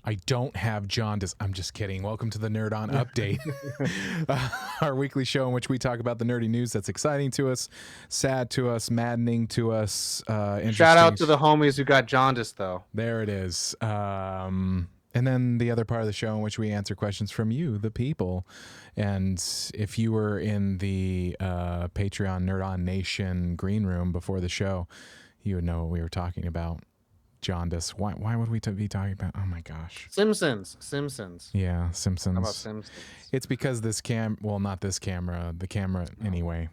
I don't have jaundice. I'm just kidding. Welcome to the Nerd On Update, our weekly show in which we talk about the nerdy news that's exciting to us, sad to us, maddening to us. Shout out to the homies who got jaundice, though. There it is. And then the other part of the show in which we answer questions from you, the people. And if you were in the Patreon Nerd On Nation green room before the show, you would know what we were talking about. Jaundice. Why would we be talking about? Oh my gosh. Simpsons. Yeah, Simpsons. How about Simpsons? It's because this not this camera. The camera. Anyway.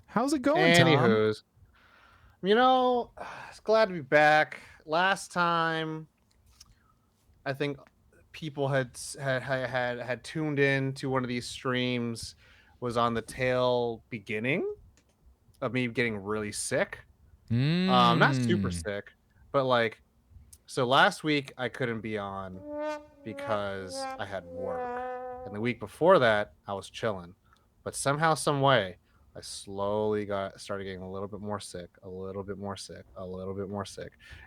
How's it going, Anywho's, Tom? You know, it's glad to be back. Last time, I think people had tuned in to one of these streams was on the tail beginning of me getting really sick. Not super sick, but like, so last week I couldn't be on because I had work, and the week before that I was chilling, but somehow, some way, I slowly started getting a little bit more sick, and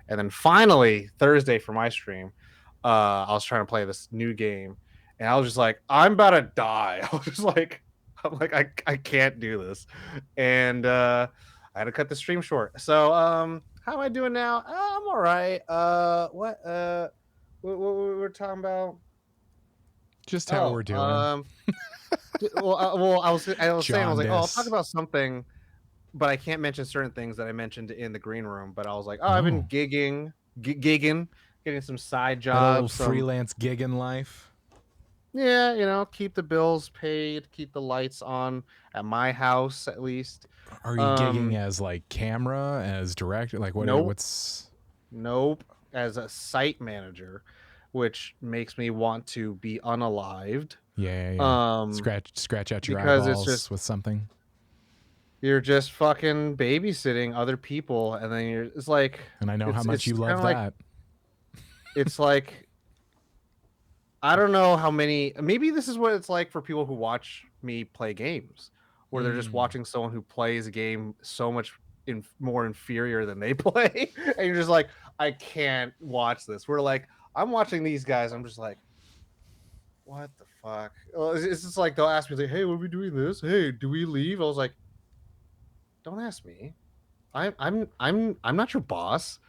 then finally Thursday for my stream, I was trying to play this new game, and I was just like, I'm about to die. I can't do this, and I had to cut the stream short. So, how am I doing now? I'm all right. What we're talking about? Just how we're doing. Well, I was saying, I was like, I'll talk about something, but I can't mention certain things that I mentioned in the green room. But I was like, I've been gigging, getting some side jobs, some freelance gigging life. Yeah, keep the bills paid, keep the lights on at my house at least. Are you gigging as like camera, as director? Like what? Nope. What's? Nope. As a site manager, which makes me want to be unalived. Yeah. Scratch out your eyeballs it's just, with something. You're just fucking babysitting other people, and then it's like. And I know how much you love that. Like, it's like. I don't know how many. Maybe this is what it's like for people who watch me play games, where they're just watching someone who plays a game so much more inferior than they play, and you're just like, I can't watch this. We're like, I'm watching these guys. I'm just like, what the fuck? It's just like they'll ask me like, hey, what are we doing this? Hey, do we leave? I was like, don't ask me. I'm not your boss.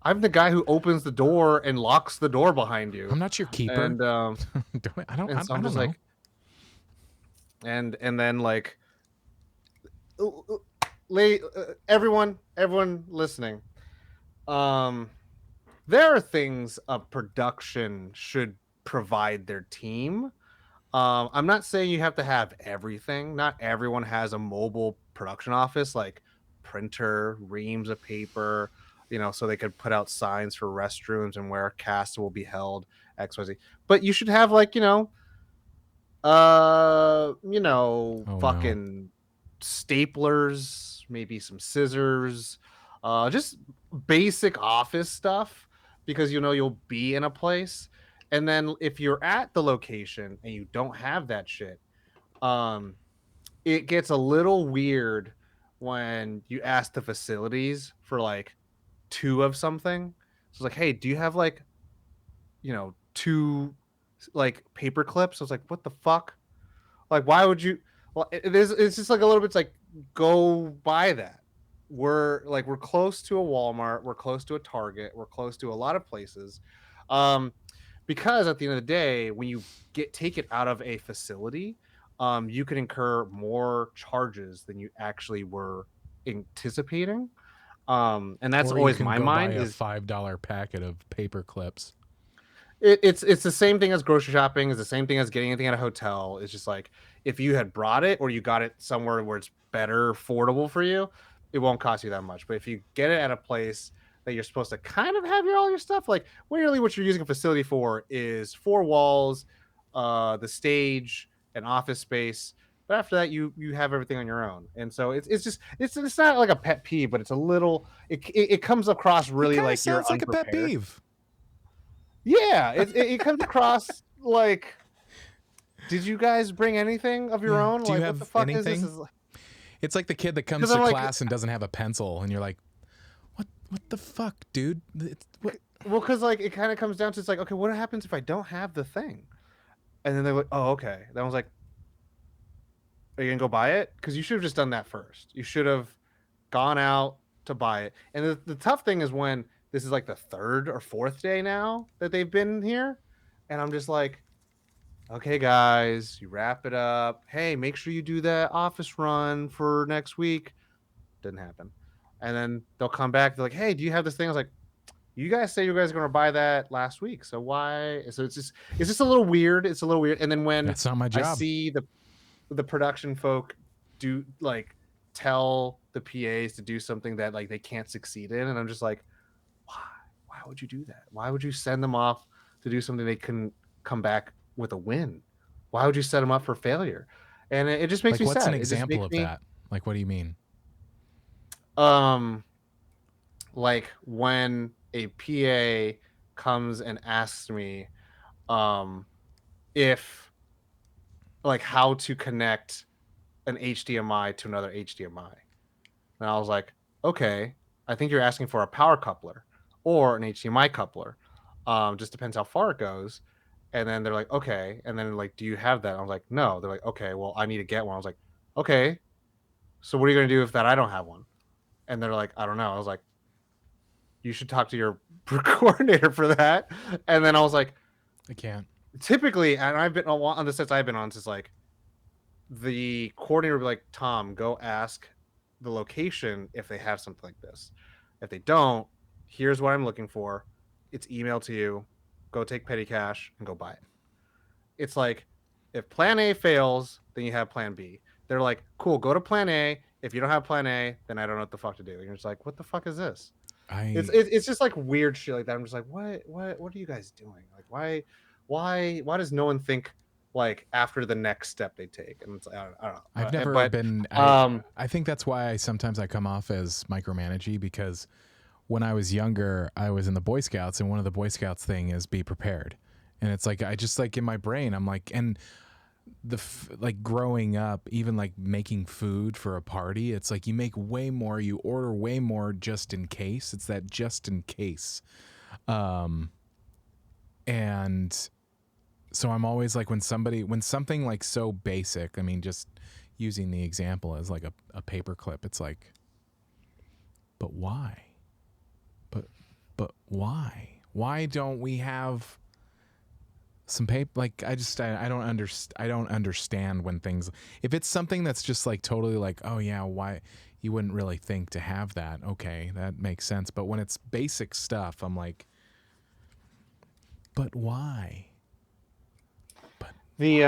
I'm the guy who opens the door and locks the door behind you. I'm not your keeper. And I don't know. Like, and then like, everyone listening, there are things a production should provide their team. I'm not saying you have to have everything. Not everyone has a mobile production office, like printer, reams of paper, so they could put out signs for restrooms and where casts will be held, XYZ. But you should have like, fucking staplers, maybe some scissors, just basic office stuff, because you'll be in a place. And then if you're at the location and you don't have that shit, it gets a little weird when you ask the facilities for like 2 of something. So it's like, hey, do you have like 2 like paper clips? I was like, what the fuck? Like, why would you? Well, it's just like a little bit. It's like, go buy that. We're close to a Walmart, we're close to a Target, we're close to a lot of places, because at the end of the day, when you take it out of a facility, you can incur more charges than you actually were anticipating. And that's always my mind, is $5 packet of paper clips. It's the same thing as grocery shopping. It's the same thing as getting anything at a hotel. It's just like, if you had brought it or you got it somewhere where it's better affordable for you, it won't cost you that much. But if you get it at a place that you're supposed to kind of have all your stuff, like really what you're using a facility for is 4 walls, the stage, an office space. But after that, you have everything on your own. And so it's not like a pet peeve, but it's a little, it comes across really like you're like a pet peeve. Yeah, it comes across like, did you guys bring anything of your own? Do you like, have what the fuck anything? Is this? It's like the kid that comes to class and doesn't have a pencil, and you're like, what the fuck, dude? Well, because like it kind of comes down to, it's like, okay, what happens if I don't have the thing? And then they're like, oh, okay. Then I was like, are you gonna go buy it? Because you should have just done that first. You should have gone out to buy it. And the tough thing is when this is like the third or fourth day now that they've been here, and I'm just like, okay, guys, you wrap it up. Hey, make sure you do that office run for next week. Didn't happen. And then they'll come back. They're like, hey, do you have this thing? I was like, you guys say you guys are going to buy that last week. So why? So it's just a little weird. It's a little weird. And then when That's not my I job. see the production folk do like tell the PAs to do something that like they can't succeed in, and I'm just like, why? Why would you do that? Why would you send them off to do something they couldn't come back with a win? Why would you set them up for failure? And it just makes Like, me what's an sad. It just example makes of me that? Like, what do you mean? um like when a PA comes and asks me um if like how to connect an HDMI to another HDMI. And I was like, okay, I think you're asking for a power coupler or an HDMI coupler. Just depends how far it goes. And then they're like, okay. And then like, do you have that? I was like, no. They're like, okay, well, I need to get one. I was like, okay. So what are you gonna do if that I don't have one? And they're like, I don't know. I was like, you should talk to your coordinator for that. And then I was like, I can't. typically, and I've been on the sets I've been on, it's like the coordinator would be like, Tom, go ask the location if they have something like this. If they don't, here's what I'm looking for. It's emailed to you. Go take petty cash and go buy it. It's like, if plan A fails, then you have plan B. They're like, cool, go to plan A. If you don't have plan A, then I don't know what the fuck to do. And you're just like, what the fuck is this? I It's just like weird shit like that. I'm just like, what are you guys doing? Like, why does no one think like after the next step they take? And it's like, I don't know. I've never been. I think that's why sometimes I come off as micromanagey, because when I was younger, I was in the Boy Scouts, and one of the Boy Scouts thing is be prepared. And it's like, I just like in my brain, I'm like, and like growing up, even like making food for a party, it's like you make way more, you order way more just in case. It's that just in case. And so I'm always like, when something like so basic, I mean, just using the example as like a paper clip, it's like, but why? But why? Why don't we have some paper? Like, I don't understand when things, if it's something that's just like totally like, oh yeah, why you wouldn't really think to have that. Okay, that makes sense. But when it's basic stuff, I'm like, but why? But the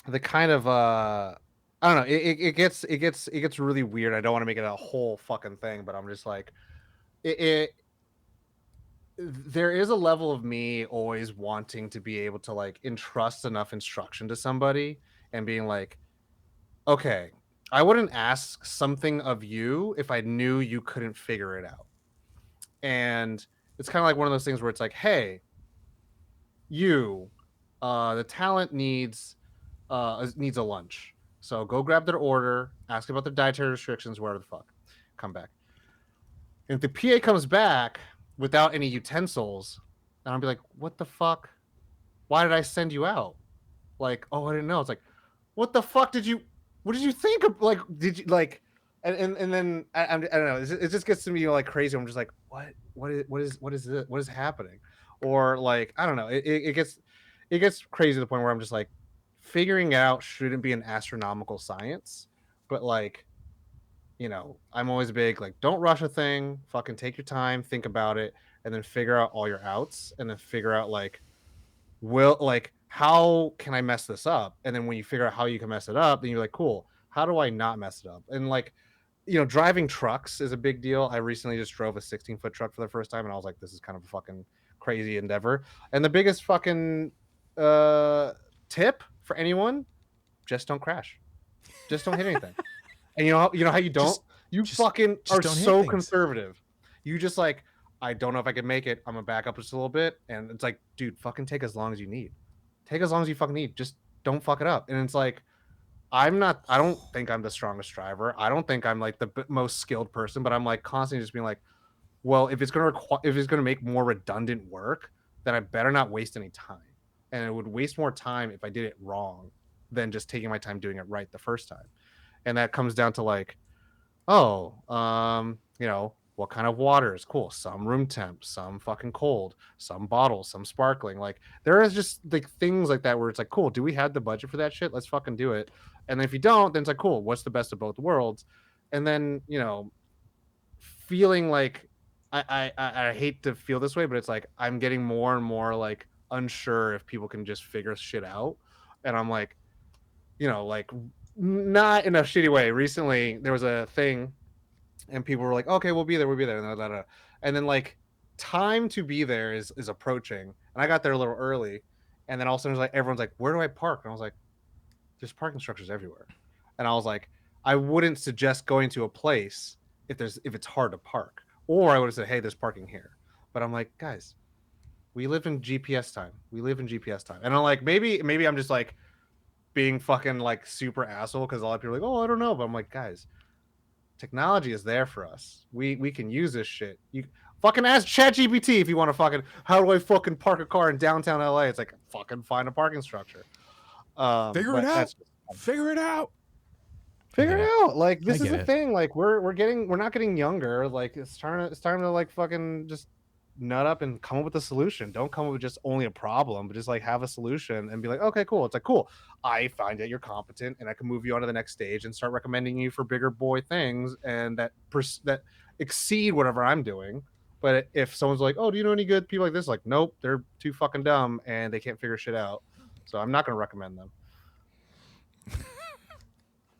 the kind of I don't know. It gets really weird. I don't want to make it a whole fucking thing, but I'm just like it there is a level of me always wanting to be able to like entrust enough instruction to somebody and being like, okay, I wouldn't ask something of you if I knew you couldn't figure it out. And it's kind of like one of those things where it's like, hey, you, the talent needs a lunch. So go grab their order, ask about their dietary restrictions, whatever the fuck. Come back. And if the PA comes back without any utensils, then I'll be like, what the fuck? Why did I send you out? Like, oh, I didn't know. It's like, what the fuck what did you think of? Like, did you like, and then I don't know. It just gets to me like crazy. I'm just like, what is happening? Or like, I don't know. It gets crazy to the point where I'm just like, figuring out shouldn't be an astronomical science, but like, I'm always big like, don't rush a thing. Fucking take your time, think about it, and then figure out all your outs, and then figure out like, how can I mess this up? And then when you figure out how you can mess it up, then you're like, cool, how do I not mess it up? And like, driving trucks is a big deal. I recently just drove a 16-foot truck for the first time, and I was like, this is kind of a fucking crazy endeavor. And the biggest fucking uh tip for anyone, just don't crash. Just don't hit anything. And you know how you don't? just You just fucking just are don't hit so things. conservative. You just like, I don't know if I can make it. I'm gonna back up just a little bit. And it's like, dude, fucking take as long as you need. Take as long as you fucking need. Just don't fuck it up. And it's like, I don't think I'm the strongest driver. I don't think I'm like the most skilled person, but I'm like constantly just being like, well, if it's gonna make more redundant work, then I better not waste any time. And it would waste more time if I did it wrong than just taking my time doing it right the first time. And that comes down to like, oh, what kind of water is cool? Some room temp, some fucking cold, some bottles, some sparkling. Like there is just like things like that where it's like, cool, do we have the budget for that shit? Let's fucking do it. And then if you don't, then it's like, cool, what's the best of both worlds? And then, feeling like I hate to feel this way, but it's like I'm getting more and more like unsure if people can just figure shit out. And I'm like, like not in a shitty way. Recently there was a thing and people were like, okay, we'll be there. And then like time to be there is approaching. And I got there a little early. And then all of a sudden, like everyone's like, where do I park? And I was like, there's parking structures everywhere. And I was like, I wouldn't suggest going to a place if it's hard to park. Or I would have said, hey, there's parking here. But I'm like, guys, we live in GPS time. We live in GPS time. And I'm like, maybe I'm just like being fucking like super asshole because a lot of people are like, oh, I don't know. But I'm like, guys, technology is there for us. We can use this shit. You fucking ask ChatGPT if you want to fucking how do I fucking park a car in downtown LA? It's like fucking find a parking structure. Figure it out. Figure it out. Figure it out. Like this is the thing. Like we're not getting younger. Like it's time to like fucking just nut up and come up with a solution. Don't come up with just only a problem, but just like have a solution and be like, okay, cool. It's like cool. I find that you're competent and I can move you on to the next stage and start recommending you for bigger boy things and that exceed whatever I'm doing. But if someone's like, oh, do you know any good people like this? Like, nope, they're too fucking dumb and they can't figure shit out. So I'm not going to recommend them.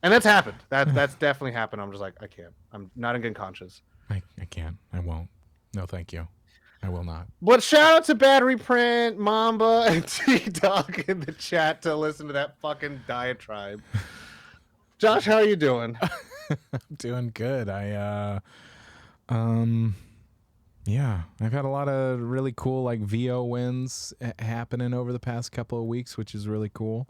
And that's happened. That's definitely happened. I'm just like, I can't. I'm not in good conscience. I can't. I won't. No, thank you. I will not. But shout out to Battery Print, Mamba, and T-Dog in the chat to listen to that fucking diatribe. Josh, how are you doing? I'm doing good. Yeah, I've had a lot of really cool like VO wins happening over the past couple of weeks, which is really cool.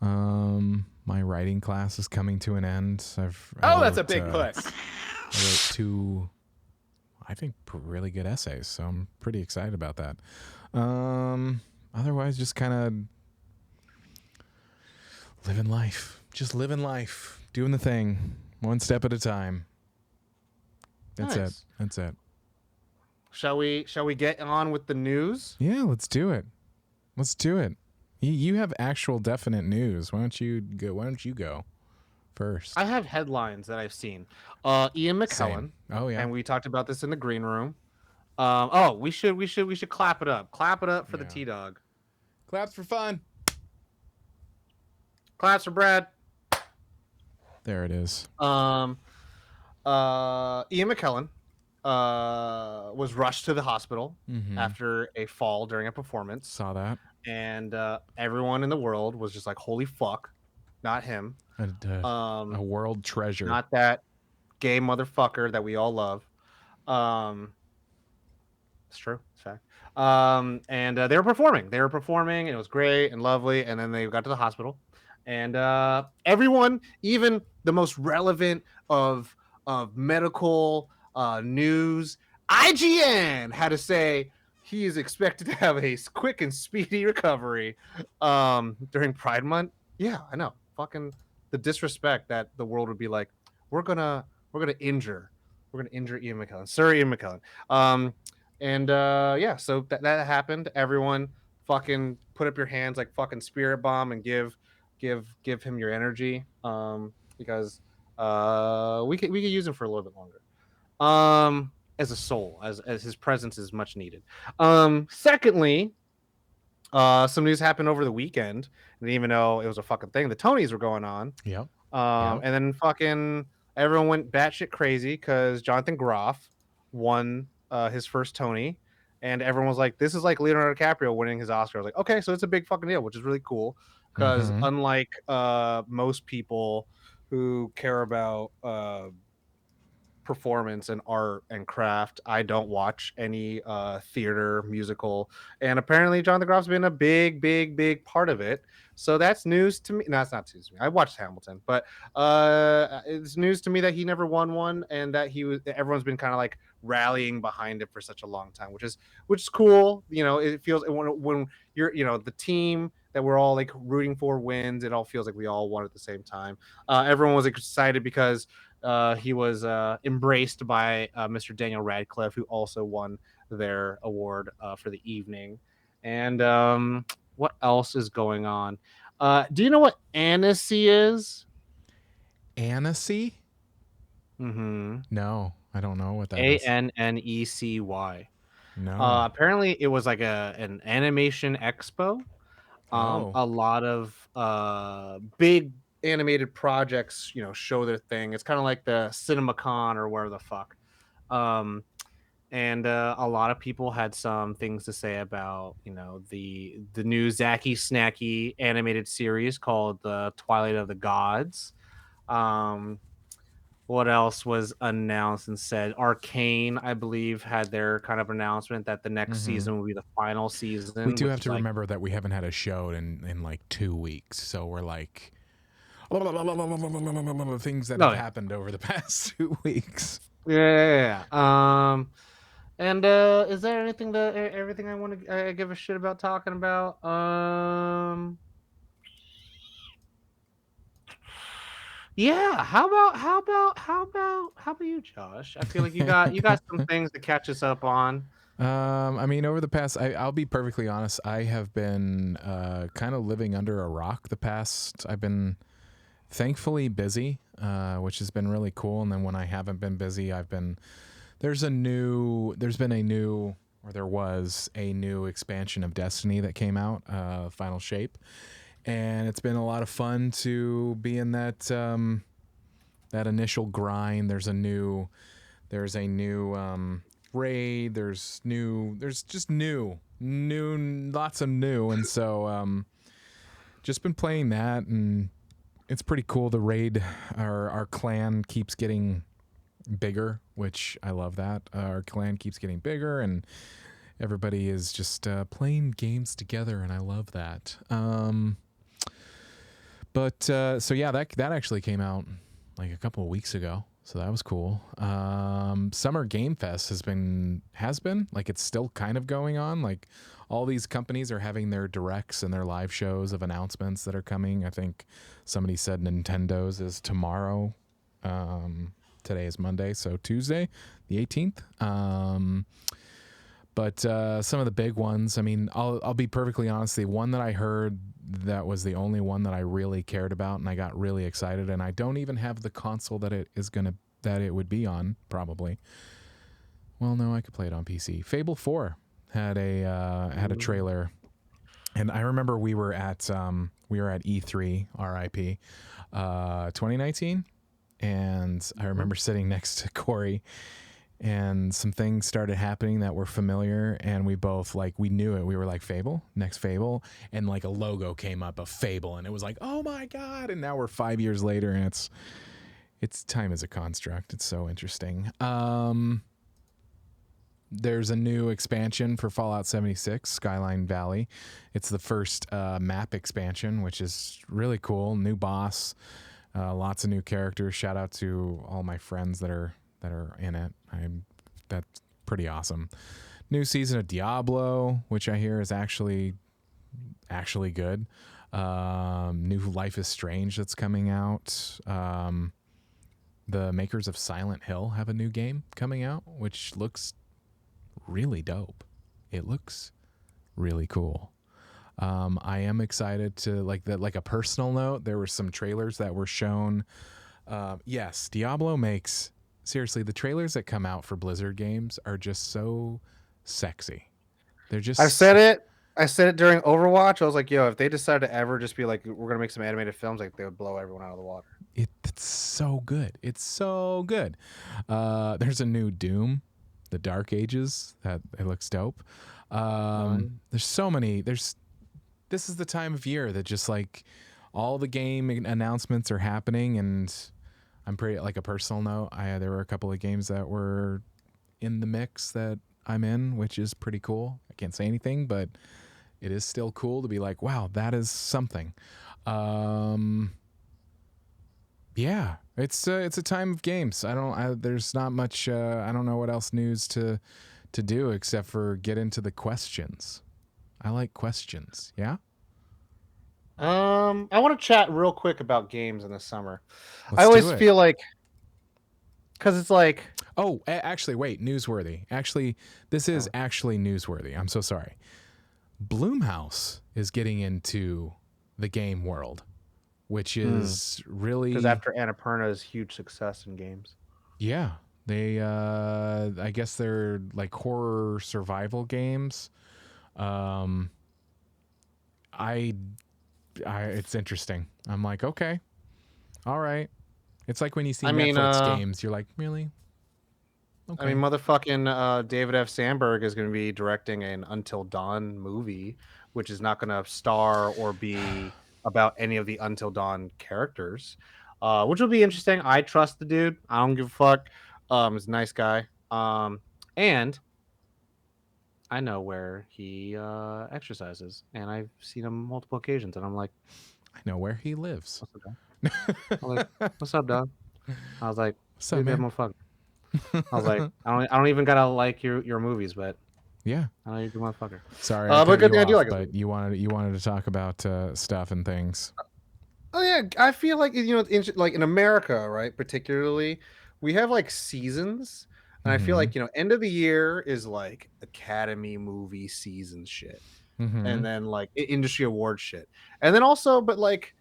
My writing class is coming to an end. That's a big push. I wrote 2, I think, really good essays, so I'm pretty excited about that. Otherwise, just kind of living life, doing the thing, one step at a time. That's nice. it. Shall we get on with the news? Yeah, let's do it. You have actual definite news. Why don't you go first? I have headlines that I've seen. Ian McKellen. Same. Oh yeah. And we talked about this in the green room. We should clap it up. Clap it up for the T-Dog. Claps for fun. Claps for Brad. There it is. Ian McKellen was rushed to the hospital after a fall during a performance. Saw that. And everyone in the world was just like, holy fuck, not him. A world treasure. Not that gay motherfucker that we all love. It's true. It's fact. And they were performing. And it was great and lovely. And then they got to the hospital. And everyone, even the most relevant of medical news, IGN had to say he is expected to have a quick and speedy recovery during Pride Month. Yeah, I know. Fucking the disrespect that the world would be like, we're gonna injure Ian McKellen, Sir Ian McKellen. So that happened. Everyone fucking put up your hands like fucking spirit bomb and give him your energy. Because we could use him for a little bit longer. As a soul, as his presence is much needed. Secondly, some news happened over the weekend. I didn't even know it was a fucking thing. The Tonys were going on. Yep. And then fucking everyone went batshit crazy because Jonathan Groff won his first Tony, and everyone was like, "This is like Leonardo DiCaprio winning his Oscar." I was like, "Okay, so it's a big fucking deal," which is really cool because unlike most people who care about performance and art and craft, I don't watch any theater musical, and apparently Jonathan Groff's been a big part of it. So that's news to me. No, it's not news to me. I watched Hamilton, but it's news to me that he never won one, and that everyone's been kind of like rallying behind it for such a long time, which is cool. You know, it feels when you're, you know, the team that we're all like rooting for wins, it all feels like we all won at the same time. Everyone was excited because he was embraced by Mr. Daniel Radcliffe, who also won their award for the evening. And what else is going on? Do you know what Annecy is? Annecy? Mm-hmm. No, I don't know what that is. Annecy. No. Apparently, it was like an animation expo. Oh. A lot of big animated projects, you know, show their thing. It's kind of like the CinemaCon or where the fuck. Um, and a lot of people had some things to say about, you know, the new Zacky Snacky animated series called The Twilight of the Gods. Um, what else was announced and said? Arcane, I believe, had their kind of announcement that the next season will be the final season. We do which have is to like, remember that we haven't had a show in like 2 weeks, so we're like things that have happened over the past 2 weeks. Yeah. And is there anything that everything I want to give a shit about talking about? Yeah. How about you, Josh? I feel like you got some things to catch us up on. I mean, over the past, I'll be perfectly honest. I have been kind of living under a rock the past. I've been thankfully busy, which has been really cool. And then when I haven't been busy, there was a new expansion of Destiny that came out, Final Shape. And it's been a lot of fun to be in that that initial grind. There's a new raid. There's just lots of new, and so just been playing that, and it's pretty cool. The raid, our clan keeps getting bigger, which I love. That our clan keeps getting bigger, and everybody is just playing games together, and I love that. But so yeah, that actually came out like a couple of weeks ago, so that was cool. Summer Game Fest has been like, it's still kind of going on. Like, all these companies are having their directs and their live shows of announcements that are coming. I think somebody said Nintendo's is tomorrow. Today is Monday, so Tuesday, the 18th. But some of the big ones, I mean, I'll be perfectly honest. The one that I heard that was the only one that I really cared about, and I got really excited. And I don't even have the console that it would be on, probably. Well, no, I could play it on PC. Fable 4 had a trailer, and I remember we were at E3 RIP 2019, and I remember sitting next to Corey. And some things started happening that were familiar, and we both, like, we knew it. We were like, Fable, next Fable, and like a logo came up of Fable, and it was like, oh my god! And now we're 5 years later, and it's time as a construct. It's so interesting. There's a new expansion for Fallout 76, Skyline Valley. It's the first map expansion, which is really cool. New boss, lots of new characters. Shout out to all my friends that are in it. That's pretty awesome. New season of Diablo, which I hear is actually good. New Life is Strange that's coming out. The makers of Silent Hill have a new game coming out, which looks really dope. It looks really cool. I am excited to, like a personal note, there were some trailers that were shown. Yes, Diablo makes... Seriously, the trailers that come out for Blizzard games are just so sexy. They're just... I said it during Overwatch. I was like, yo, if they decided to ever just be like, we're going to make some animated films, like, they would blow everyone out of the water. It's so good. It's so good. There's a new Doom, the Dark Ages, that it looks dope. There's so many. This is the time of year that just, like, all the game announcements are happening, and I'm pretty, like, a personal note, there were a couple of games that were in the mix that I'm in, which is pretty cool. I can't say anything, but it is still cool to be like, wow, that is something. Yeah, it's a time of games. There's not much. I don't know what else news to do except for get into the questions. I like questions. Yeah. I want to chat real quick about games in the summer. I Let's always do it. feel like, because it's like, Oh, actually, wait. Newsworthy. Actually, this is actually newsworthy. I'm so sorry. Bloomhouse is getting into the game world, which is really because after Annapurna's huge success in games. yeah. They I guess they're like horror survival games. I it's interesting. I'm like, okay, all right. It's like when you see Netflix games, you're like, really? Okay. I mean, motherfucking David F. Sandberg is going to be directing an Until Dawn movie, which is not going to star or be about any of the Until Dawn characters, which will be interesting. I trust the dude. I don't give a fuck. He's a nice guy. And I know where he exercises, and I've seen him multiple occasions, and I'm like, I know where he lives. what's up, dog? I'm like, what's up, dog? I was like, What's up, dude, that man? motherfucker. I was like, I don't even gotta like your movies, but Yeah. I know you're a good motherfucker. Sorry, I but cut good you thing I do off, like his but movies. you wanted to talk about stuff and things. Oh yeah, I feel like like in America, right? Particularly, we have like seasons, and I feel like end of the year is like Academy movie season shit, and then like industry award shit, and then also, but like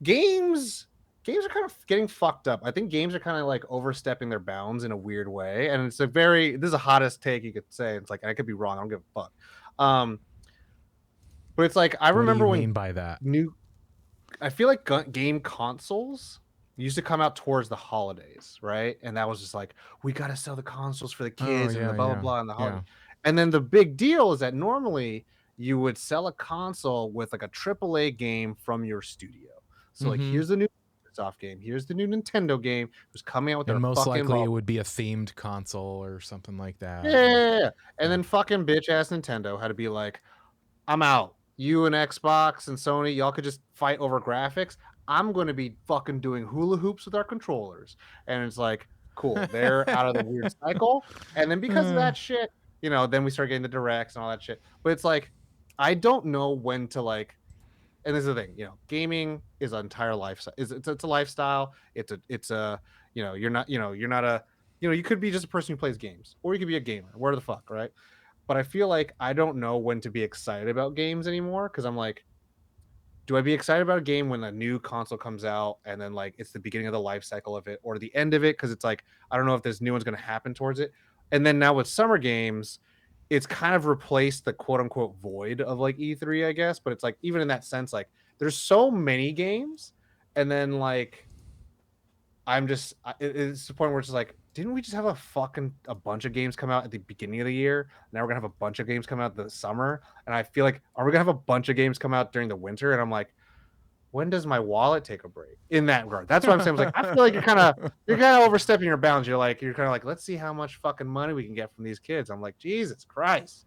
games are kind of getting fucked up. I think games are kind of like overstepping their bounds in a weird way, and this is the hottest take you could say. It's like I could be wrong. I don't give a fuck. But it's like I What do remember you when mean by that? I feel like game consoles used to come out towards the holidays, right? And that was just like, we got to sell the consoles for the kids and the blah, blah, blah, and the holiday. And then the big deal is that normally you would sell a console with like a AAA game from your studio. So like, here's the new Microsoft game. Here's the new Nintendo game who's coming out with And their most fucking likely it would be a themed console or something like that. yeah. And then fucking bitch ass Nintendo had to be like, I'm out. You and Xbox and Sony, y'all could just fight over graphics. I'm going to be fucking doing hula hoops with our controllers. And it's like, cool. They're out of the weird cycle. And then because of that shit, then we start getting the directs and all that shit. But it's like, I don't know when to like, and this is the thing, gaming is an entire lifestyle. It's a lifestyle. It's a, you're not a, you could be just a person who plays games, or you could be a gamer, where the fuck, right? But I feel like I don't know when to be excited about games anymore, because I'm like, do I be excited about a game when a new console comes out and then like it's the beginning of the life cycle of it or the end of it? Because it's like, I don't know if this new one's going to happen towards it. And then now with summer games, it's kind of replaced the quote unquote void of like E3, I guess. But it's like, even in that sense, like there's so many games. And then like, it's the point where it's just like, didn't we just have a bunch of games come out at the beginning of the year? Now we're gonna have a bunch of games come out the summer, and I feel like, are we gonna have a bunch of games come out during the winter? And I'm like, when does my wallet take a break in that regard? That's what I'm saying. I was like, I feel like you're kind of overstepping your bounds. You're kind of like, let's see how much fucking money we can get from these kids. I'm like, Jesus Christ.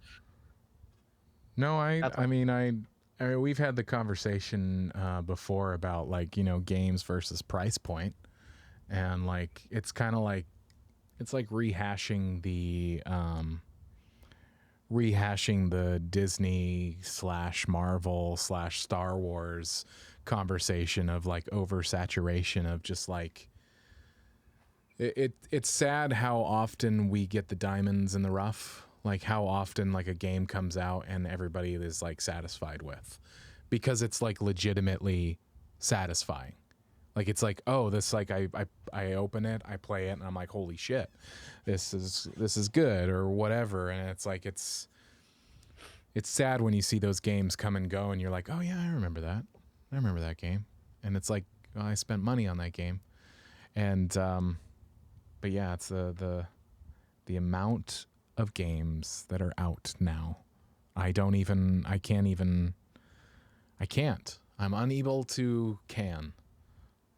No, I mean, we've had the conversation before about like, games versus price point. And like, it's kind of like, it's like rehashing the Disney / Marvel / Star Wars conversation of like oversaturation of just like, it's sad how often we get the diamonds in the rough, like how often like a game comes out and everybody is like satisfied with, because it's like legitimately satisfying. Like it's like, oh, this like I open it, I play it, and I'm like, holy shit, this is good or whatever. And it's like it's sad when you see those games come and go, and you're like, oh yeah, I remember that game, and it's like, well, I spent money on that game, and but yeah, it's the amount of games that are out now. I can't. I'm unable to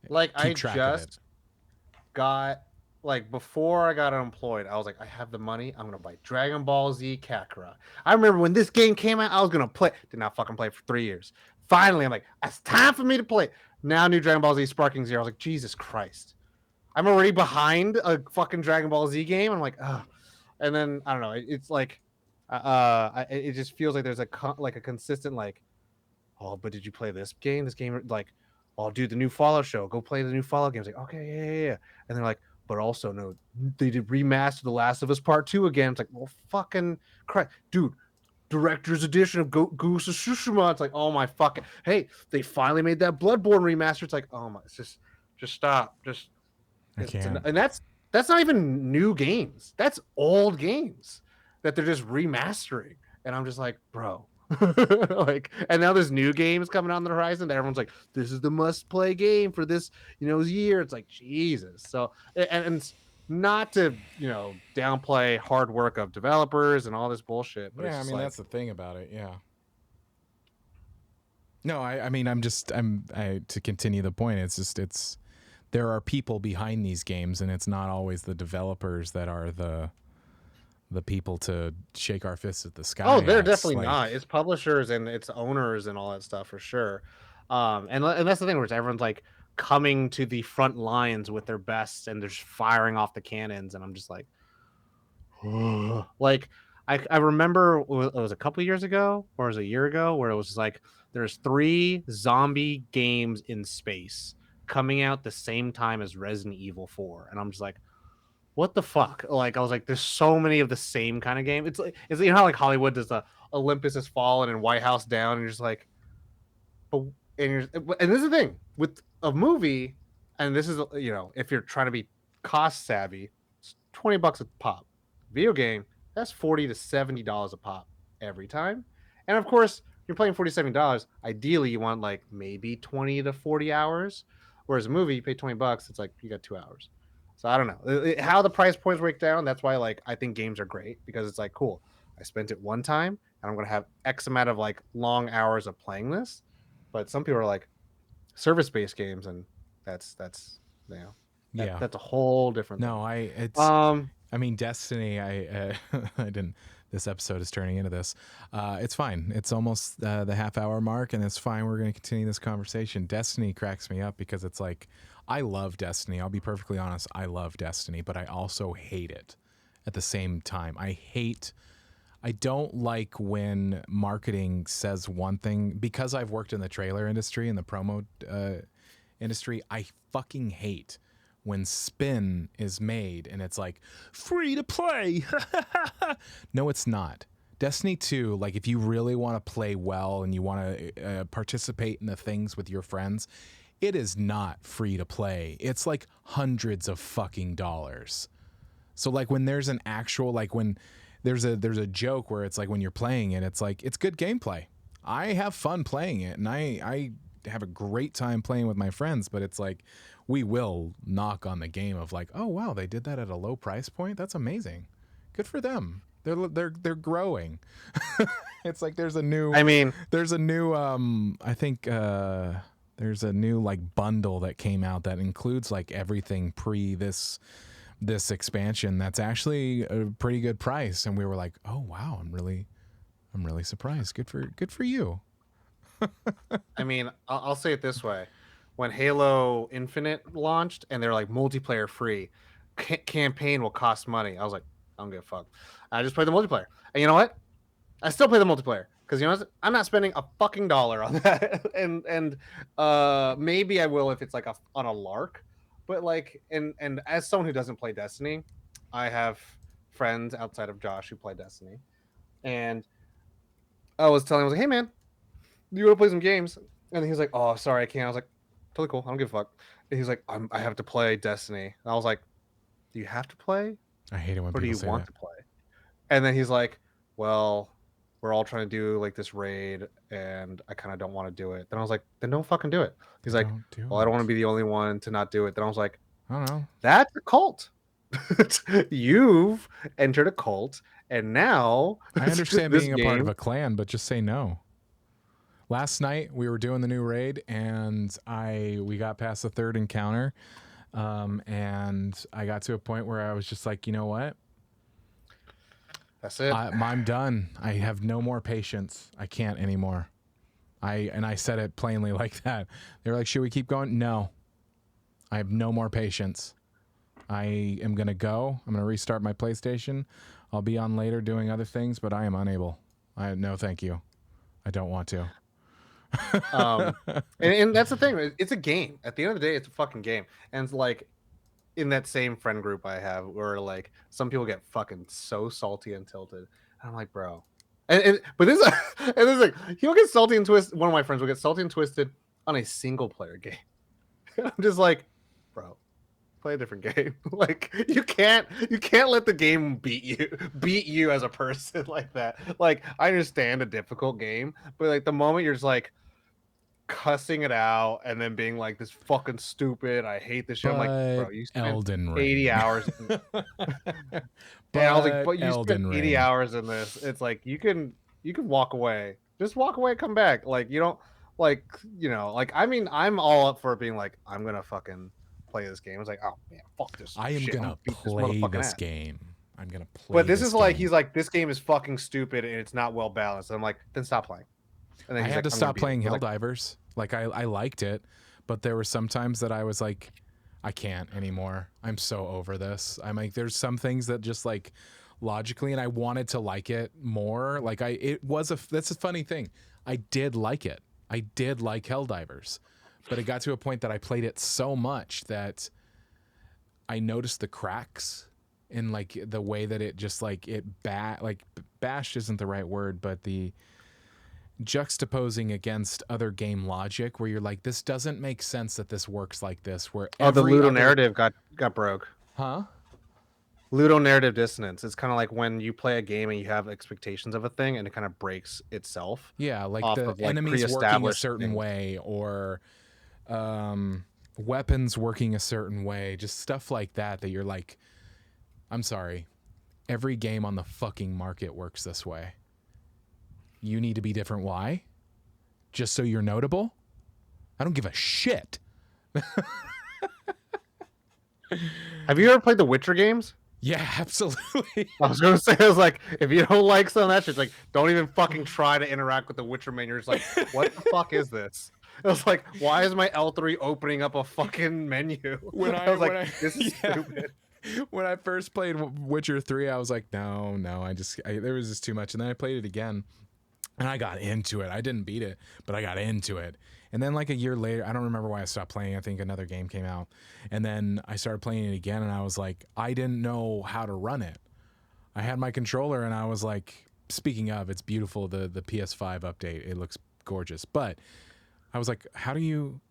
Like, keep track of it. Got, like, before I got unemployed, I was like, I have the money. I'm gonna buy Dragon Ball Z Kakarot. I remember when this game came out, I was gonna play. Did not fucking play it for 3 years. Finally, I'm like, it's time for me to play. Now new Dragon Ball Z Sparking Zero. I was like, Jesus Christ. I'm already behind a fucking Dragon Ball Z game. I'm like, ugh. And then I don't know. It's like, it just feels like there's a consistent like, oh, but did you play this game? This game like, oh, dude, the new Fallout show. Go play the new Fallout games. Like, okay, yeah. And they're like, but also no, they did remaster The Last of Us Part 2 again. It's like, well, fucking crap, dude. Director's edition of Ghost of Tsushima. It's like, oh my fucking, hey, they finally made that Bloodborne remaster. It's like, oh my, it's just stop, I can't. and that's not even new games. That's old games that they're just remastering. And I'm just like, bro, like, and now there's new games coming on the horizon that everyone's like, this is the must play game for this, year. It's like, Jesus. So, and not to, downplay hard work of developers and all this bullshit. But Yeah, I mean, like, that's the thing about it. Yeah. No, I mean, to continue the point, there are people behind these games, and it's not always the developers that are the people to shake our fists at the sky. Oh, they're definitely not. It's publishers and it's owners and all that stuff for sure. And that's the thing where it's everyone's like coming to the front lines with their best and they're just firing off the cannons. And I'm just like, like I remember it was a couple years ago or it was a year ago where it was just like there's 3 zombie games in space coming out the same time as Resident Evil 4, and I'm just like, what the fuck? Like, I was like, there's so many of the same kind of game. It's how like Hollywood does the Olympus Has Fallen and White House Down, and you're just like, but and this is the thing with a movie, and this is if you're trying to be cost savvy, it's $20 a pop. Video game, that's $40 to $70 a pop every time, and of course you're playing $47. Ideally, you want like maybe 20 to 40 hours, whereas a movie, you pay $20, it's like you got 2 hours. So I don't know how the price points break down. That's why like I think games are great because it's like, cool, I spent it one time and I'm gonna have X amount of like long hours of playing this. But some people are like service-based games, and that's that's a whole different thing. I mean, Destiny. I didn't. This episode is turning into this. It's fine. It's almost the half-hour mark, and it's fine. We're going to continue this conversation. Destiny cracks me up because it's like, I love Destiny. I'll be perfectly honest. I love Destiny, but I also hate it at the same time. I don't like when marketing says one thing. Because I've worked in the trailer industry and the promo industry, I fucking hate when spin is made and it's like, free to play. No, it's not. Destiny 2, like, if you really want to play well and you want to participate in the things with your friends, it is not free to play. It's like hundreds of fucking dollars. So like when there's an actual, like when there's a joke where it's like when you're playing it, it's like, it's good gameplay. I have fun playing it and I have a great time playing with my friends, but it's like, we will knock on the game of like, oh wow, they did that at a low price point. That's amazing. Good for them. They're growing. It's like there's a new I think there's a new like bundle that came out that includes like everything pre this expansion that's actually a pretty good price, and we were like, oh wow, I'm really surprised. Good for you. I mean, I'll say it this way. When Halo Infinite launched and they're like multiplayer free, campaign will cost money. I was like, I don't give a fuck. I just play the multiplayer. And you know what? I still play the multiplayer because I'm not spending a fucking dollar on that. and maybe I will if it's like on a lark. But like, and as someone who doesn't play Destiny, I have friends outside of Josh who play Destiny, and I was telling him, I was like, hey man, you want to play some games? And he's like, oh, sorry, I can't. I was like, totally cool. I don't give a fuck. And he's like, I have to play Destiny. And I was like, do you have to play? I hate it when or do people you say want that. to play? And then he's like, well, we're all trying to do like this raid, and I kind of don't want to do it. Then I was like, then don't fucking do it. He's like, well, I don't want to be the only one to not do it. Then I was like, I don't know. That's a cult. You've entered a cult, and now I understand being a part of a clan, but just say no. Last night we were doing the new raid, and we got past the third encounter, and I got to a point where I was just like, you know what? That's it. I'm done. I have no more patience. I can't anymore. I said it plainly like that. They were like, should we keep going? No. I have no more patience. I am going to go. I'm going to restart my PlayStation. I'll be on later doing other things, but I am unable. No, thank you. I don't want to. And that's the thing. It's a game. At the end of the day, it's a fucking game. And it's like in that same friend group I have where like some people get fucking so salty and tilted. And I'm like, bro. But this and this is like he'll get salty and twisted. One of my friends will get salty and twisted on a single player game. I'm just like, bro, play a different game. Like you can't let the game beat you as a person like that. Like I understand a difficult game, but like the moment you're just like cussing it out and then being like this fucking stupid, I hate this shit. I'm like, bro, you spent Elden Ring. 80 hours. And I was like, but you spent 80 hours in this. It's like you can walk away. Just walk away, come back. Like you don't like, you know, like I mean, I'm all up for being like, I'm gonna fucking play this game. It's like, oh man, fuck this. I am shit. gonna play this game. I'm gonna play. But this is like he's like, this game is fucking stupid and it's not well balanced. And I'm like, then stop playing. And then I had to stop playing Helldivers. Like I liked it, but there were some times that I was like, I can't anymore. I'm so over this. I'm like, there's some things that just like logically, and I wanted to like it more. Like that's a funny thing. I did like it. I did like Helldivers, but it got to a point that I played it so much that I noticed the cracks in like the way that it just like bashed isn't the right word, but the juxtaposing against other game logic where you're like, this doesn't make sense that this works like this, where the Ludo narrative got broke. Ludo narrative dissonance. It's kind of like when you play a game and you have expectations of a thing and it kind of breaks itself. Yeah, like the enemies working a certain way, or weapons working a certain way, just stuff like that you're like, I'm sorry, every game on the fucking market works this way. You need to be different. Why? Just so you're notable? I don't give a shit. Have you ever played the Witcher games? Yeah, absolutely. I was gonna say, I was like, if you don't like some of that shit, it's like, don't even fucking try to interact with the Witcher man. You're just like, what the fuck is this? I was like, why is my L3 opening up a fucking menu? I was like, this is stupid. When I first played Witcher 3, I was like, no, there was just too much. And then I played it again. And I got into it. I didn't beat it, but I got into it. And then like a year later, I don't remember why I stopped playing. I think another game came out. And then I started playing it again, and I was like, I didn't know how to run it. I had my controller, and I was like, speaking of, it's beautiful, the PS5 update. It looks gorgeous. But I was like, how do you...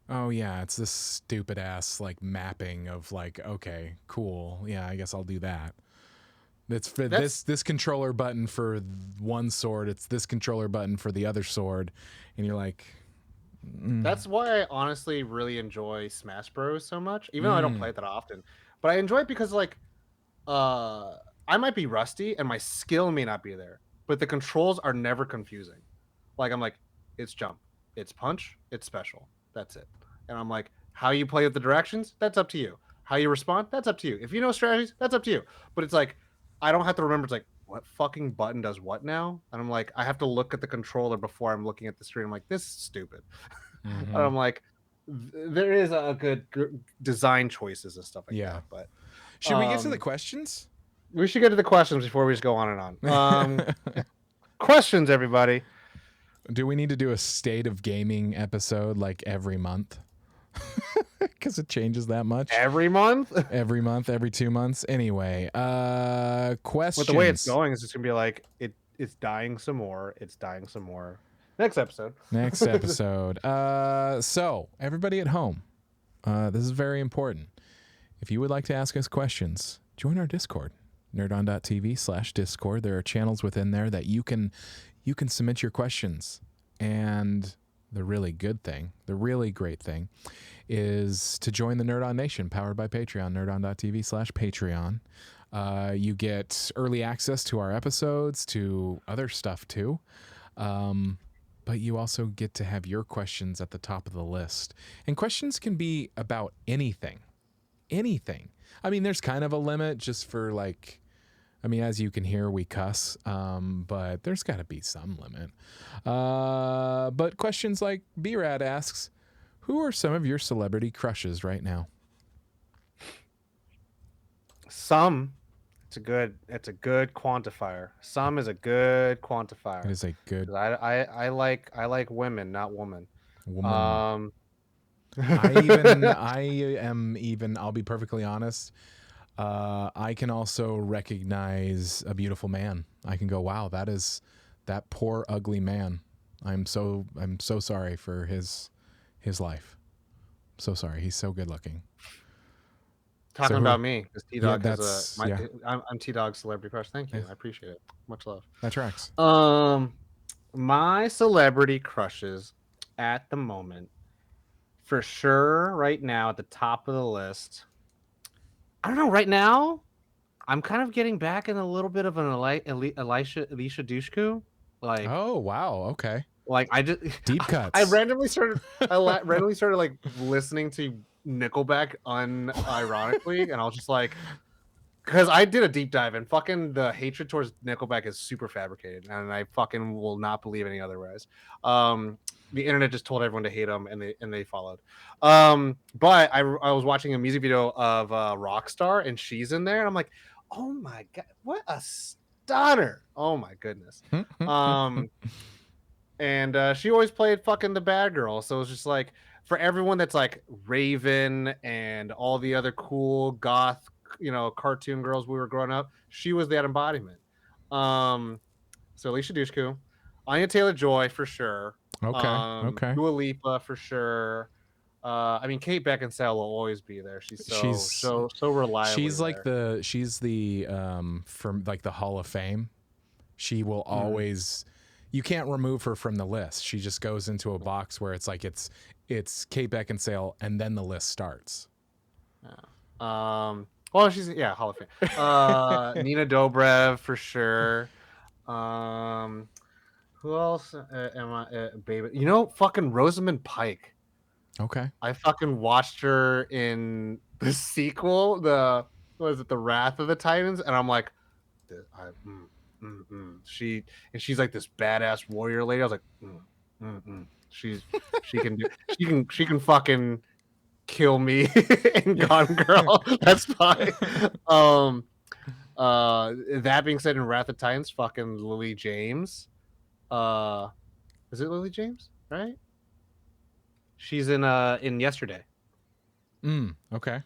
Oh, yeah, it's this stupid-ass like mapping of like, okay, cool. Yeah, I guess I'll do that. It's for this controller button for one sword. It's this controller button for the other sword, and you're like, That's why I honestly really enjoy Smash Bros. So much, even though I don't play it that often. But I enjoy it because like, I might be rusty and my skill may not be there, but the controls are never confusing. Like I'm like, it's jump, it's punch, it's special. That's it. And I'm like, how you play with the directions, that's up to you. How you respond, that's up to you. If you know strategies, that's up to you. But it's like, I don't have to remember. It's like, what fucking button does what now? And I'm like, I have to look at the controller before I'm looking at the screen. I'm like, this is stupid. And I'm like, there is a good design choices and stuff like that. But should we get to the questions? We should get to the questions before we just go on and on. Questions, everybody. Do we need to do a state of gaming episode like every month? Because it changes that much. Every month? Every month, every 2 months. Anyway, questions. But the way it's going is it's going to be like, it's dying some more. It's dying some more. Next episode. Next episode. So, everybody at home, this is very important. If you would like to ask us questions, join our Discord, nerdon.tv/Discord. There are channels within there that you can submit your questions. And the really good thing, the really great thing, is to join the Nerd On Nation, powered by Patreon, nerdon.tv/Patreon. You get early access to our episodes, to other stuff too. But you also get to have your questions at the top of the list. And questions can be about anything. Anything. I mean, there's kind of a limit just for like, I mean, as you can hear, we cuss, but there's got to be some limit. But questions like B-Rad asks, who are some of your celebrity crushes right now? Some. It's a good quantifier. Some is a good quantifier. It is a good I like women, not woman. woman. Um I'll be perfectly honest. I can also recognize a beautiful man. I can go, wow, that poor ugly man. I'm so sorry for his life. So sorry. He's so good looking. Talking about me, because T-Dog yeah, I'm T-Dog's celebrity crush. Thank you. I appreciate it. Much love. that tracks. My celebrity crushes at the moment, for sure, right now at the top of the list. I don't know. Right now, I'm kind of getting back in a little bit of an Alicia Dushku. Like, Oh wow, okay. Like I just Deep cuts. I randomly started like listening to Nickelback unironically, and I was just like, because I did a deep dive, and fucking the hatred towards Nickelback is super fabricated, and I fucking will not believe any otherwise. The internet just told everyone to hate them, and they followed. But I was watching a music video of Rockstar, and she's in there, and I'm like, oh my god, what a stunner! Oh my goodness. And she always played fucking the bad girl, so it's just like, for everyone that's like Raven and all the other cool goth, cartoon girls we were growing up, she was that embodiment. So Alicia Dushku, Anya Taylor-Joy for sure. Okay. Dua Lipa for sure. I mean, Kate Beckinsale will always be there. She's so reliable. She's the from like the Hall of Fame. She will always. You can't remove her from the list. She just goes into a box where it's like it's Kate Beckinsale, and then the list starts. Yeah. Well, she's Hall of Fame. Nina Dobrev for sure. Who else am I? Baby, fucking Rosamund Pike. Okay. I fucking watched her in the sequel, the Wrath of the Titans, and I'm like, she's like this badass warrior lady. I was like, she can fucking kill me in Gone Girl. That's fine. That being said, in Wrath of Titans, fucking Lily James. Is it Lily James? Right? She's in Yesterday. Okay.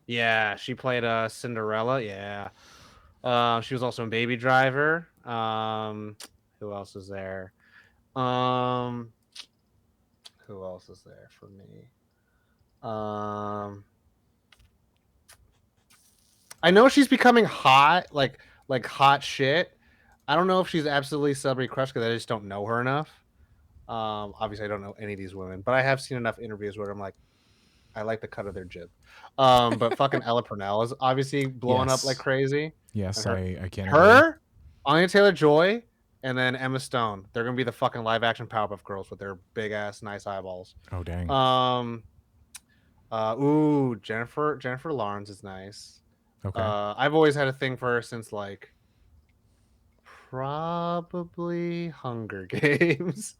Yeah, she played Cinderella. Yeah. She was also in Baby Driver. Who else is there? Who else is there for me? I know she's becoming hot, like hot shit. I don't know if she's absolutely celebrity crush because I just don't know her enough. Obviously I don't know any of these women, but I have seen enough interviews where I'm like, I like the cut of their jib. But fucking Ella Purnell is obviously blowing up like crazy. Yes, I can't. Her, Anya Taylor-Joy, and then Emma Stone. They're gonna be the fucking live action Powerpuff Girls with their big ass nice eyeballs. Oh dang. Jennifer Lawrence is nice. Okay. I've always had a thing for her since like probably Hunger Games.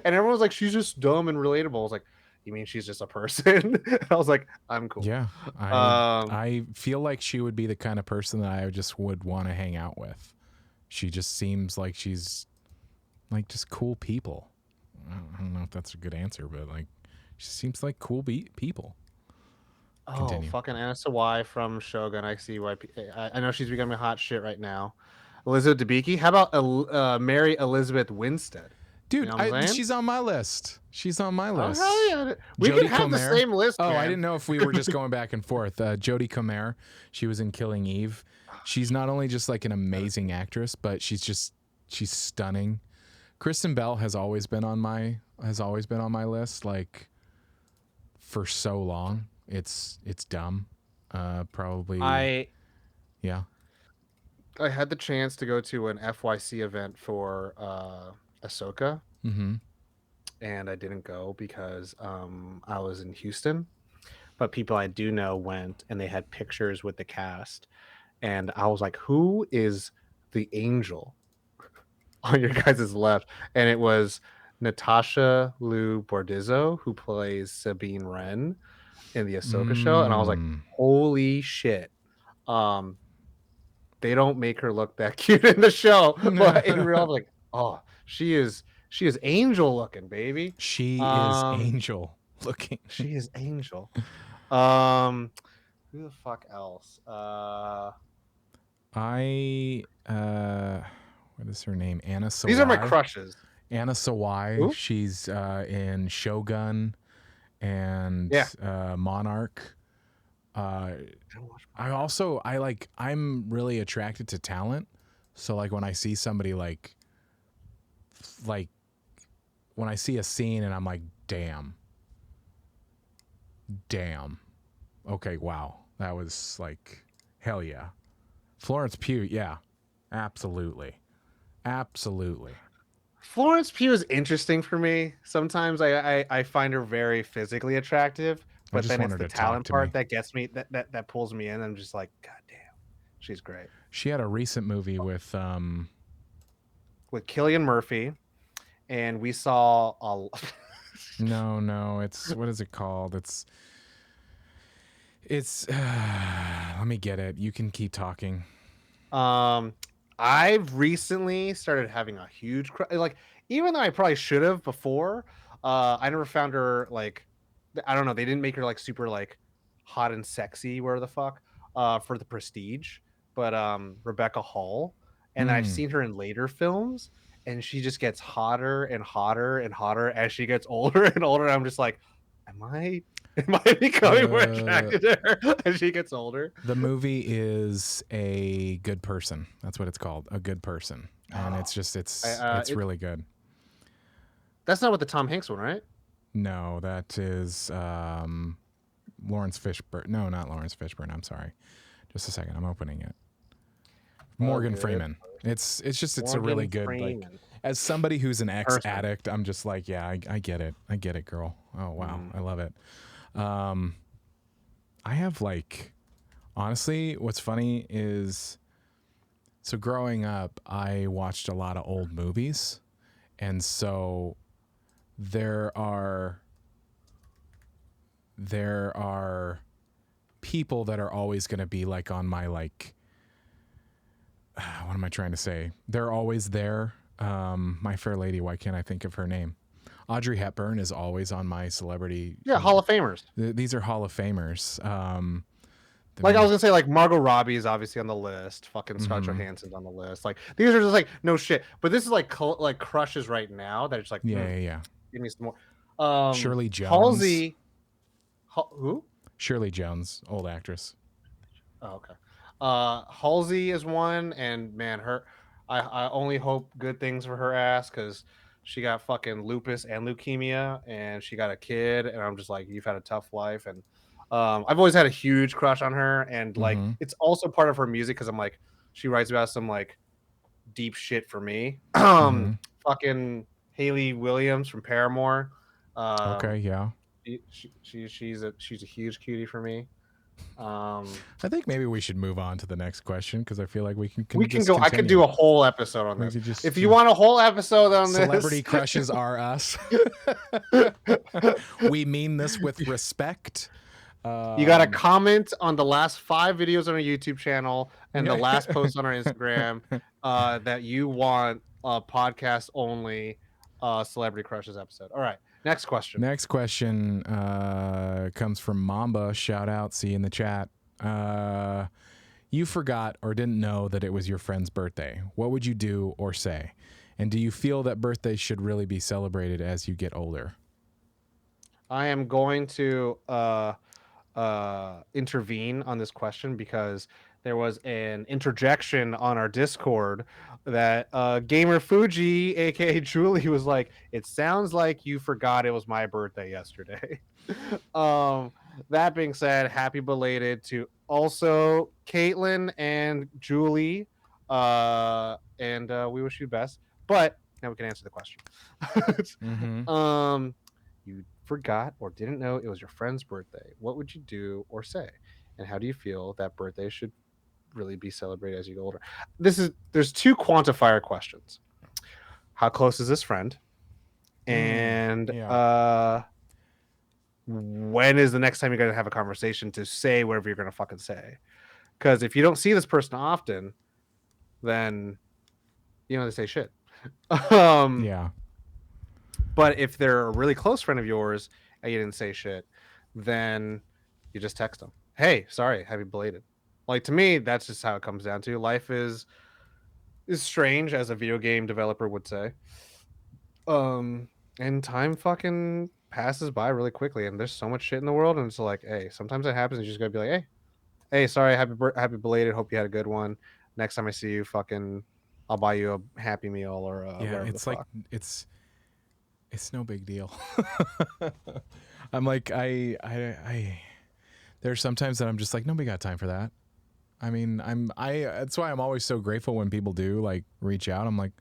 And everyone's like, she's just dumb and relatable. I was like, you mean she's just a person? I was like, I'm cool. Yeah. I feel like she would be the kind of person that I just would want to hang out with. She just seems like she's like just cool people. I don't know if that's a good answer, but like she seems like cool people. Continue. Oh, fucking Anna Sawai from Shogun. I see why. I know she's becoming hot shit right now. Elizabeth Debicki. How about Mary Elizabeth Winstead? Dude, she's on my list. She's on my list. Oh, hell yeah. We could have the same list. Oh, man. I didn't know if we were just going back and forth. Jodie Comer, she was in Killing Eve. She's not only just like an amazing actress, but she's stunning. Kristen Bell has always been on my list, like for so long. It's dumb. Probably. I had the chance to go to an FYC event for Ahsoka, and I didn't go because I was in Houston. But people I do know went, and they had pictures with the cast, and I was like, who is the angel on your guys' left? And it was Natasha Liu Bordizzo, who plays Sabine Wren in the Ahsoka show, and I was like, Mm. holy shit. They don't make her look that cute in the show, but in real life, like, oh, she is angel looking, baby. She is Um, angel looking. she is angel. Who the fuck else? What is her name? Anna Sawai. These are my crushes. Anna Sawai. Who? She's in Shogun and Yeah. Monarch. I'm really attracted to talent. So like when I see somebody like when I see a scene and I'm like, damn. Okay, wow. That was like, hell yeah. Florence Pugh, yeah. Absolutely. Florence Pugh is interesting for me. Sometimes I find her very physically attractive, I but just then want it's her the to talk talent to part me. that gets me, that pulls me in. I'm just like, God damn, she's great. She had a recent movie with Cillian Murphy, and we saw a No, it's what is it called? It's let me get it. You can keep talking. I've recently started having a huge like, even though I probably should have before, I never found her like, I don't know, they didn't make her like super like hot and sexy where the fuck for The Prestige, but Rebecca Hall, and I've seen her in later films, and she just gets hotter and hotter and hotter as she gets older and older. I'm just like, am I becoming more attracted to her as she gets older? The movie is A Good Person. That's what it's called, A Good Person, and it's really good. That's not what the Tom Hanks one, right? No, that is Lawrence Fishburne. No, not Lawrence Fishburne. I'm sorry. Just a second. I'm opening it. Morgan Freeman. It's a really good Freeman. Like, as somebody who's an ex-addict, I'm just like, yeah, I get it. I get it, girl. Oh wow, I love it. I have like, honestly, what's funny is, so growing up, I watched a lot of old movies, and so there are people that are always going to be like on my like, what am I trying to say? They're always there. My Fair Lady, why can't I think of her name? Audrey Hepburn is always on my celebrity. Yeah, Hall of Famers. These are Hall of Famers. Like I was gonna say, like Margot Robbie is obviously on the list. Fucking Scarlett Johansson's on the list. Like these are just like no shit. But this is like crushes right now. That it's like yeah. Give me some more. Shirley Jones. Halsey. Who? Shirley Jones, old actress. Oh, okay. Halsey is one, and man, I only hope good things for her ass because she got fucking lupus and leukemia, and she got a kid, and I'm just like, you've had a tough life, and I've always had a huge crush on her, and like it's also part of her music because I'm like, she writes about some like deep shit for me. Fucking Hayley Williams from Paramore. Okay, yeah. She's a huge cutie for me. I think maybe we should move on to the next question because I feel like we can go. continue. I could do a whole episode on this. If you want a whole episode on celebrity crushes are us. We mean this with respect. You got to comment on the last 5 videos on our YouTube channel and the last post on our Instagram that you want a podcast only celebrity crushes episode. All right. Next question. Next question comes from Mamba. Shout out. See you in the chat. You forgot or didn't know that it was your friend's birthday. What would you do or say? And do you feel that birthdays should really be celebrated as you get older? I am going to intervene on this question because there was an interjection on our Discord that Gamer Fuji, aka Julie, was like, "It sounds like you forgot it was my birthday yesterday." That being said, happy belated to also Caitlin and Julie, and we wish you best. But now we can answer the question. You forgot or didn't know it was your friend's birthday. What would you do or say? And how do you feel that birthday should really be celebrated as you get older. There's two quantifier questions. How close is this friend? And when is the next time you're going to have a conversation to say whatever you're going to fucking say? Because if you don't see this person often, then you don't have to say shit. Yeah. But if they're a really close friend of yours and you didn't say shit, then you just text them. Hey, sorry, happy belated. Like, to me, that's just how it comes down to. Life is strange, as a video game developer would say. And time fucking passes by really quickly, and there's so much shit in the world, and it's like, hey, sometimes it happens, and you just gotta be like, hey, sorry, happy belated. Hope you had a good one. Next time I see you, fucking, I'll buy you a Happy Meal or whatever. It's the like fuck. it's no big deal. I'm like I there's sometimes that I'm just like, nobody got time for that. I mean, that's why I'm always so grateful when people do like reach out. I'm like,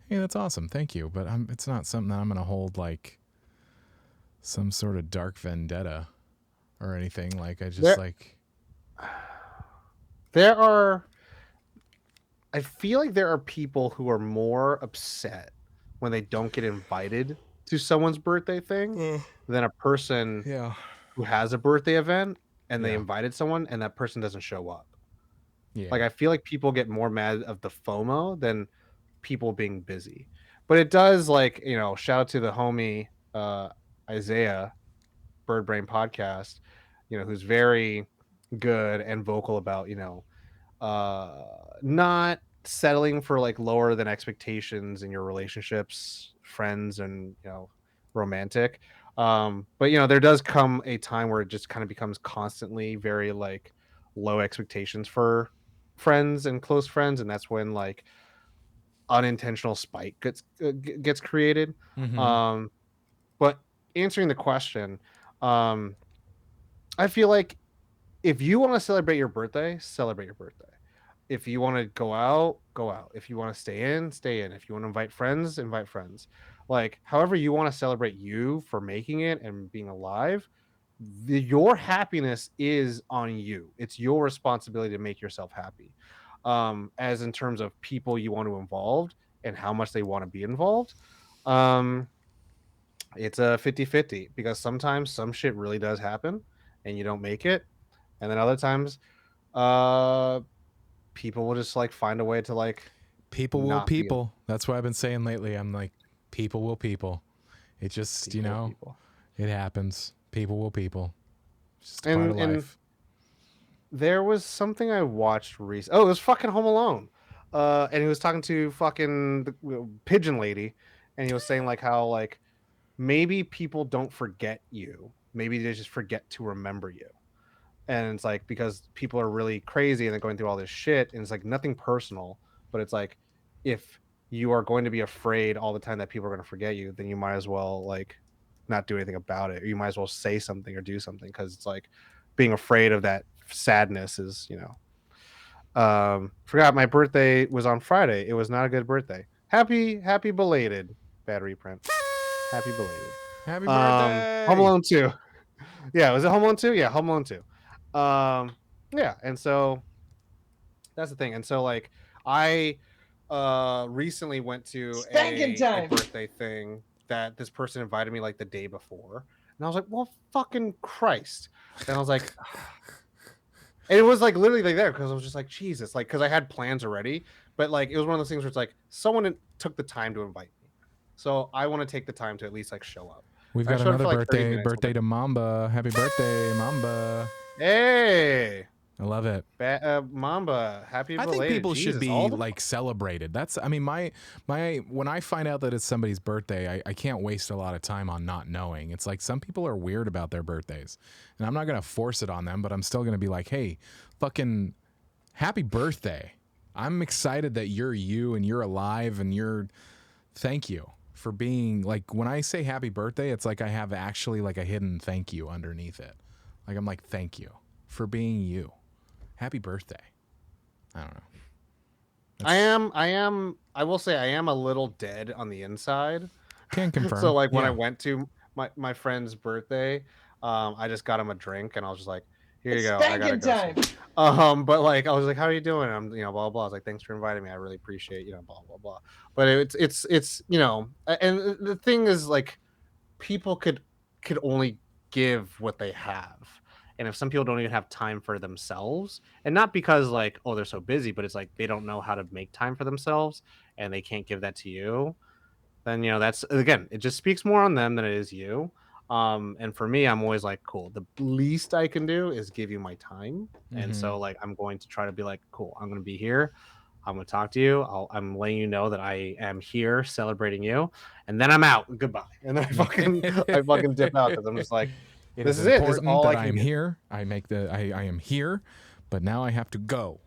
hey, that's awesome, thank you. But it's not something that I'm gonna hold like some sort of dark vendetta or anything. Like I just I feel like there are people who are more upset when they don't get invited to someone's birthday thing than a person who has a birthday event and they invited someone and that person doesn't show up. Yeah. Like, I feel like people get more mad of the FOMO than people being busy. But it does, like, shout out to the homie Isaiah, Bird Brain Podcast, who's very good and vocal about, not settling for like lower than expectations in your relationships, friends, and romantic. But there does come a time where it just kind of becomes constantly very like low expectations for friends and close friends, and that's when like unintentional spite gets created. Mm-hmm. But answering the question, I feel like if you want to celebrate your birthday, celebrate your birthday. If you want to go out, go out. If you want to stay in, stay in. If you want to invite friends, invite friends. Like, however you want to celebrate you for making it and being alive, your happiness is on you. It's your responsibility to make yourself happy. As in terms of people you want to involve and how much they want to be involved. It's a 50-50 because sometimes some shit really does happen and you don't make it. And then other times, people will just like find a way to like People will not be people. That's what I've been saying lately. I'm like, people will people. It just, people. it happens. People will people. It's just part of And life. there was something I watched recently. Oh, it was fucking Home Alone. And he was talking to fucking the pigeon lady, and he was saying like how like maybe people don't forget you. Maybe they just forget to remember you. And it's like because people are really crazy and they're going through all this shit, and it's like nothing personal, but it's like if you are going to be afraid all the time that people are going to forget you, then you might as well like not do anything about it, or you might as well say something or do something, because it's like being afraid of that sadness is forgot my birthday was on Friday. It was not a good birthday. Happy belated, battery print. Happy belated. Happy birthday. Home Alone 2. Yeah, was it Home Alone 2? Yeah, Home Alone 2. Yeah, and so that's the thing. And so like I recently went to a birthday thing that this person invited me like the day before, and I was like, well, fucking Christ. And I was like, and it was like literally like there because I was just like, Jesus, like because I had plans already, but like it was one of those things where it's like someone took the time to invite me, so I want to take the time to at least like show up. We've I got showed up another for like 30 birthday minutes. to Mamba. Happy birthday, Mamba. Hey, I love it. Mamba, happy belated. I think people should Jesus, be like celebrated. That's, I mean, my when I find out that it's somebody's birthday, I can't waste a lot of time on not knowing. It's like some people are weird about their birthdays, and I'm not gonna force it on them, but I'm still gonna be like, hey, fucking happy birthday. I'm excited that you're you and you're alive and you're. Thank you for being like, when I say happy birthday, it's like I have actually like a hidden thank you underneath it. Like I'm like, thank you for being you. Happy birthday. I don't know. I will say I am a little dead on the inside. Can confirm. So like when I went to my friend's birthday, I just got him a drink and I was just like, Here you It's go. I gotta spanking go. time. But like, I was like, how are you doing? I'm, blah, blah, blah. I was like, thanks for inviting me. I really appreciate, blah, blah, blah. But it's, and the thing is like, people could only give what they have. And if some people don't even have time for themselves, and not because like, oh, they're so busy, but it's like, they don't know how to make time for themselves and they can't give that to you, then, that's, again, it just speaks more on them than it is you. And for me, I'm always like, cool, the least I can do is give you my time. And so like, I'm going to try to be like, cool, I'm going to be here, I'm going to talk to you, I'm letting you know that I am here celebrating you, and then I'm out, goodbye. And then I fucking dip out, because I'm just like, this is it, this is all that I I can am get. here. I am here, but now I have to go.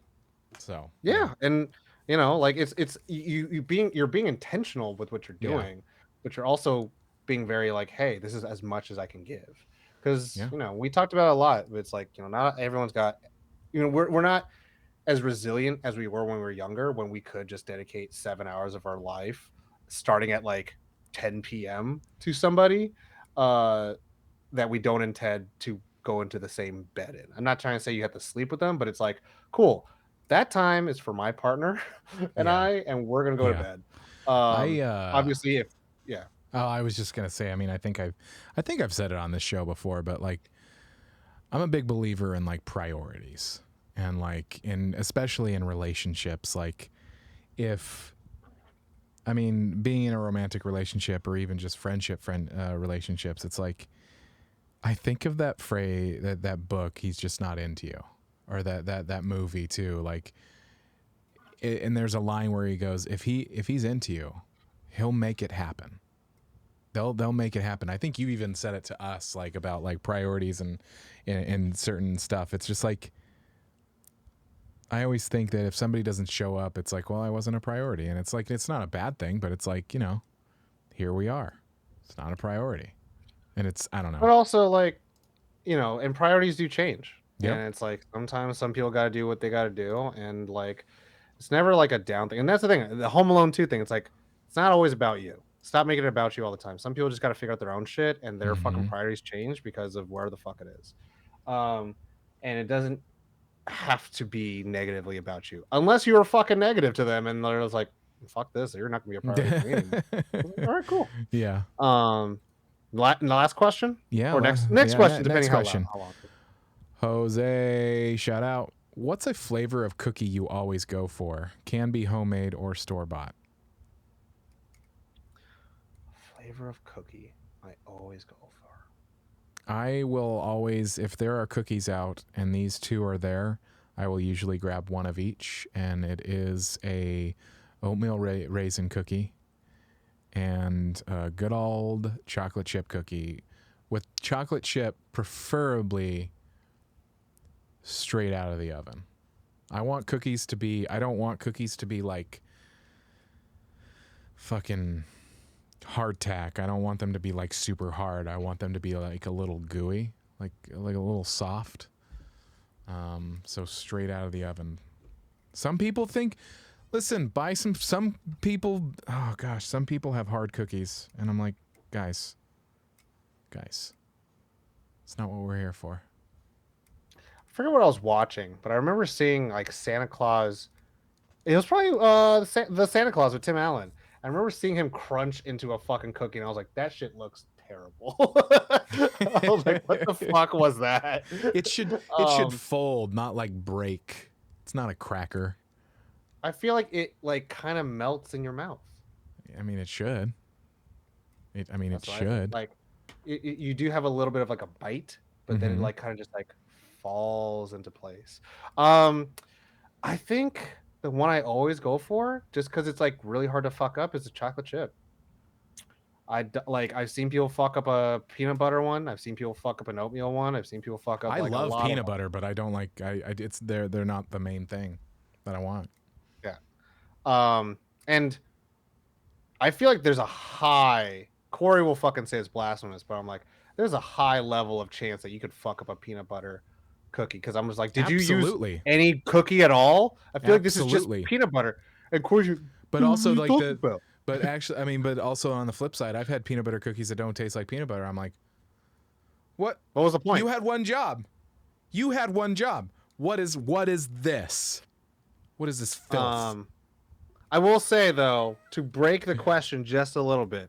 So Yeah. And like, it's you're being intentional with what you're doing, but you're also being very like, hey, this is as much as I can give. Because we talked about it a lot, but it's like, not everyone's got, we're not as resilient as we were when we were younger, when we could just dedicate 7 hours of our life starting at like 10 p.m. to somebody that we don't intend to go into the same bed in. I'm not trying to say you have to sleep with them, but it's like, cool, that time is for my partner and and we're gonna go to bed. Obviously, if Oh, I was just gonna say. I mean, I think I've said it on this show before, but like, I'm a big believer in like priorities, and like especially in relationships. Like, being in a romantic relationship or even just relationships, it's like, I think of that phrase, that book, He's Just Not Into You, or that movie too. Like, and there's a line where he goes, if he's into you, he'll make it happen. They'll make it happen. I think you even said it to us, like, about like priorities and certain stuff. It's just like, I always think that if somebody doesn't show up, it's like, well, I wasn't a priority. And it's like, it's not a bad thing, but it's like, here we are. It's not a priority. And it's, I don't know. but also like, and priorities do change. Yep. And it's like, sometimes some people got to do what they got to do. And like, it's never like a down thing. And that's the thing, the Home Alone 2 thing. It's like, it's not always about you. Stop making it about you all the time. Some people just got to figure out their own shit, and their fucking priorities change because of where the fuck it is. And it doesn't have to be negatively about you, unless you're fucking negative to them and they're just like, fuck this, you're not gonna be a priority for me anymore. All right, cool. Yeah. Last question. Yeah. Or next question, depending next how long. Jose, shout out. What's a flavor of cookie you always go for? Can be homemade or store-bought. Flavor of cookie I always go for. I will always, if there are cookies out and these two are there, I will usually grab one of each, and it is a oatmeal raisin cookie and a good old chocolate chip cookie, with chocolate chip preferably straight out of the oven. I don't want cookies to be like fucking hardtack. I don't want them to be like super hard. I want them to be like a little gooey, like a little soft. So straight out of the oven. Some people think, listen, buy some people, oh gosh, some people have hard cookies, and I'm like, guys, it's not what we're here for. I forget what I was watching, but I remember seeing like Santa Claus. It was probably the Santa Claus with Tim Allen. I remember seeing him crunch into a fucking cookie, and I was like, that shit looks terrible. I was like, what the fuck was that? It should fold, not like break. It's not a cracker. I feel like it like kind of melts in your mouth. I mean, it should. It should. Like, you do have a little bit of like a bite, but then it like kind of just like falls into place. I think the one I always go for, just because it's like really hard to fuck up, is a chocolate chip. I've seen people fuck up a peanut butter one. I've seen people fuck up an oatmeal one. I've seen people fuck up. I like, love a lot peanut butter, but I don't like. It's they're not the main thing that I want. Yeah. And I feel like there's a high. Corey will fucking say it's blasphemous, but I'm like, there's a high level of chance that you could fuck up a peanut butter cookie, because I'm just like, did you use any cookie at all? I feel like this is just peanut butter. And Corey, but also like but actually, but also on the flip side, I've had peanut butter cookies that don't taste like peanut butter. I'm like, what? What was the point? You had one job. You had one job. What is this? What is this filth? I will say though, to break the question just a little bit,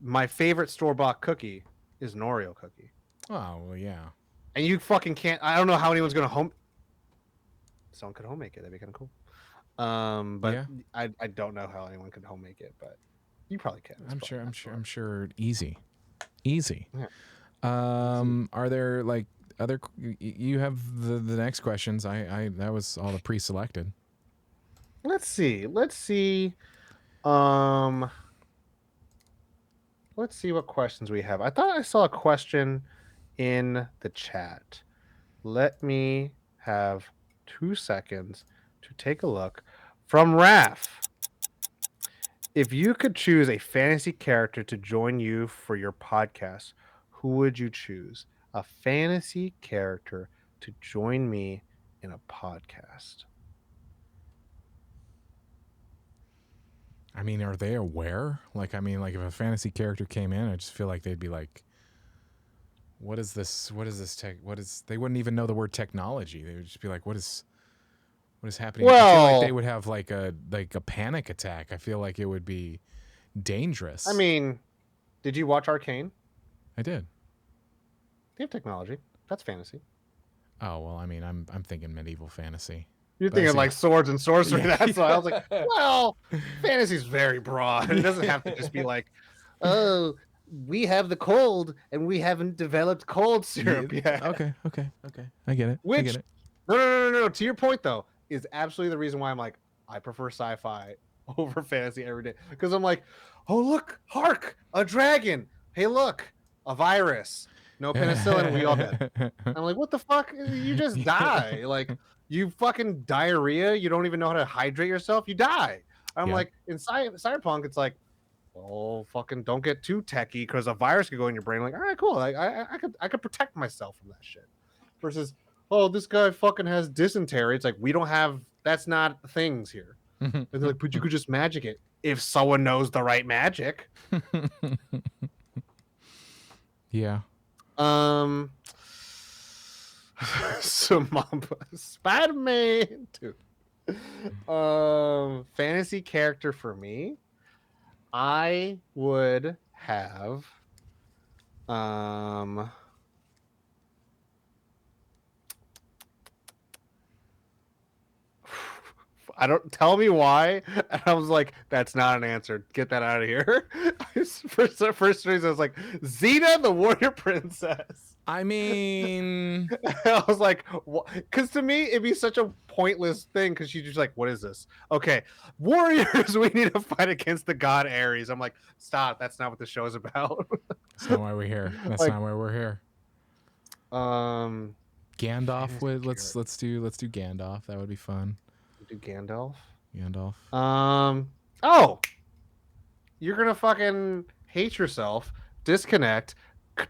my favorite store-bought cookie is an Oreo cookie. Oh well, yeah. And you fucking can't. I don't know how anyone's gonna home. Someone could home make it. That'd be kind of cool. But Yeah. I don't know how anyone could home make it, but you probably can. I'm sure. Easy. Yeah. Are there like other? You have the next questions. I that was all the pre-selected. Let's see. Let's see what questions we have. I thought I saw a question in the chat. Let me have 2 seconds to take a look. From Raph. If you could choose a fantasy character to join you for your podcast, who would you choose? A fantasy character to join me in a podcast. I mean, are they aware? Like, I mean, like if a fantasy character came in, I just feel like they'd be like, what is this? What is this tech? What is, they wouldn't even know the word technology. They would just be like, what is happening? I feel like they would have like a panic attack. I feel like it would be dangerous. I mean, did you watch Arcane? I did. They have technology. That's fantasy. Oh, well, I mean, I'm thinking medieval fantasy. You're thinking like swords and sorcery. Yeah. That's why I was like, well, fantasy's very broad. It doesn't have to just be like, oh, we have the cold and we haven't developed cold syrup yet. Okay. I get it. Which, I get it. No. To your point, though, is absolutely the reason why I'm like, I prefer sci-fi over fantasy every day. Because I'm like, oh, look, hark, a dragon. Hey, look, a virus. No penicillin, we all dead. I'm like, what the fuck? You just die. Like, you fucking diarrhea. You don't even know how to hydrate yourself. You die. I'm like, in Cyberpunk, it's like, oh, fucking don't get too techie because a virus could go in your brain. Like, all right, cool. Like, I could protect myself from that shit. Versus, oh, this guy fucking has dysentery. It's like, we don't have, that's not things here. And they're like, but you could just magic it if someone knows the right magic. Yeah. Spider-Man 2. Fantasy character for me, I would have I don't, tell me why. And I was like, that's not an answer. Get that out of here. First reason I was like, Xena, the warrior princess. I mean, I was like, because to me it'd be such a pointless thing because she's just like, what is this? Okay, warriors, we need to fight against the god Ares. I'm like, stop, that's not what the show is about. That's not why we're here. That's like, not why we're here. Gandalf would let's do Gandalf. That would be fun. Do Gandalf. Oh, you're gonna fucking hate yourself, disconnect,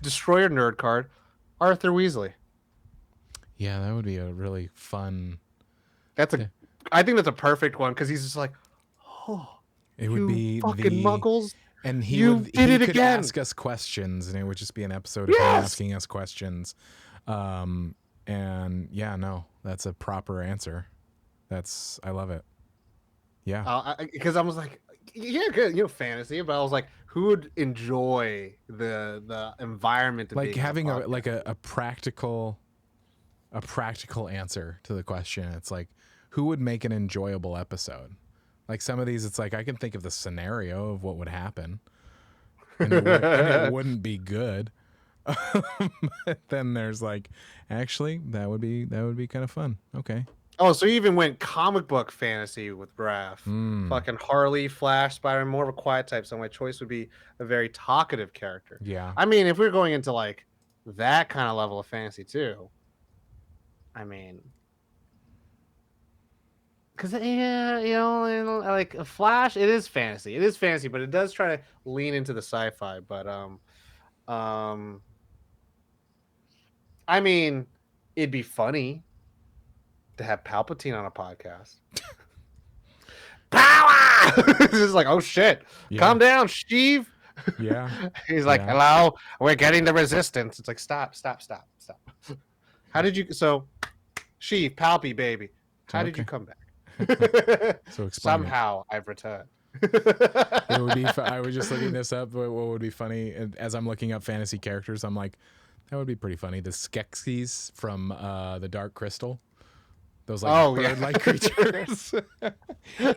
destroy your nerd card. Arthur Weasley. Yeah, that would be a really fun. I think that's a perfect one because he's just like, oh, it would be fucking muggles, and he could ask us questions, and it would just be an episode of him asking us questions. And yeah, no, that's a proper answer. I love it. Yeah, because I was like, yeah, good, fantasy, but I was like, who would enjoy the environment of like having a practical answer to the question. It's like, who would make an enjoyable episode? Like some of these, it's like I can think of the scenario of what would happen, and it wouldn't be good. But then there's like, actually, that would be kind of fun. Okay. Oh, so you even went comic book fantasy with Raph. Fucking Harley, Flash, Spider-Man, more of a quiet type. So my choice would be a very talkative character. Yeah. I mean, if we're going into like that kind of level of fantasy too, I mean, because like a Flash, it is fantasy, but it does try to lean into the sci-fi. But I mean, it'd be funny to have Palpatine on a podcast. Power! It's just like, oh shit, calm down, Sheev. Yeah. He's like, hello, we're getting the resistance. It's like, stop. How did you? So, Palpy, baby. How did you come back? So explain Somehow I've returned. it would be. I was just looking this up. What would be funny? And as I'm looking up fantasy characters, I'm like, that would be pretty funny. The Skeksis from the Dark Crystal. Those like bird-like creatures.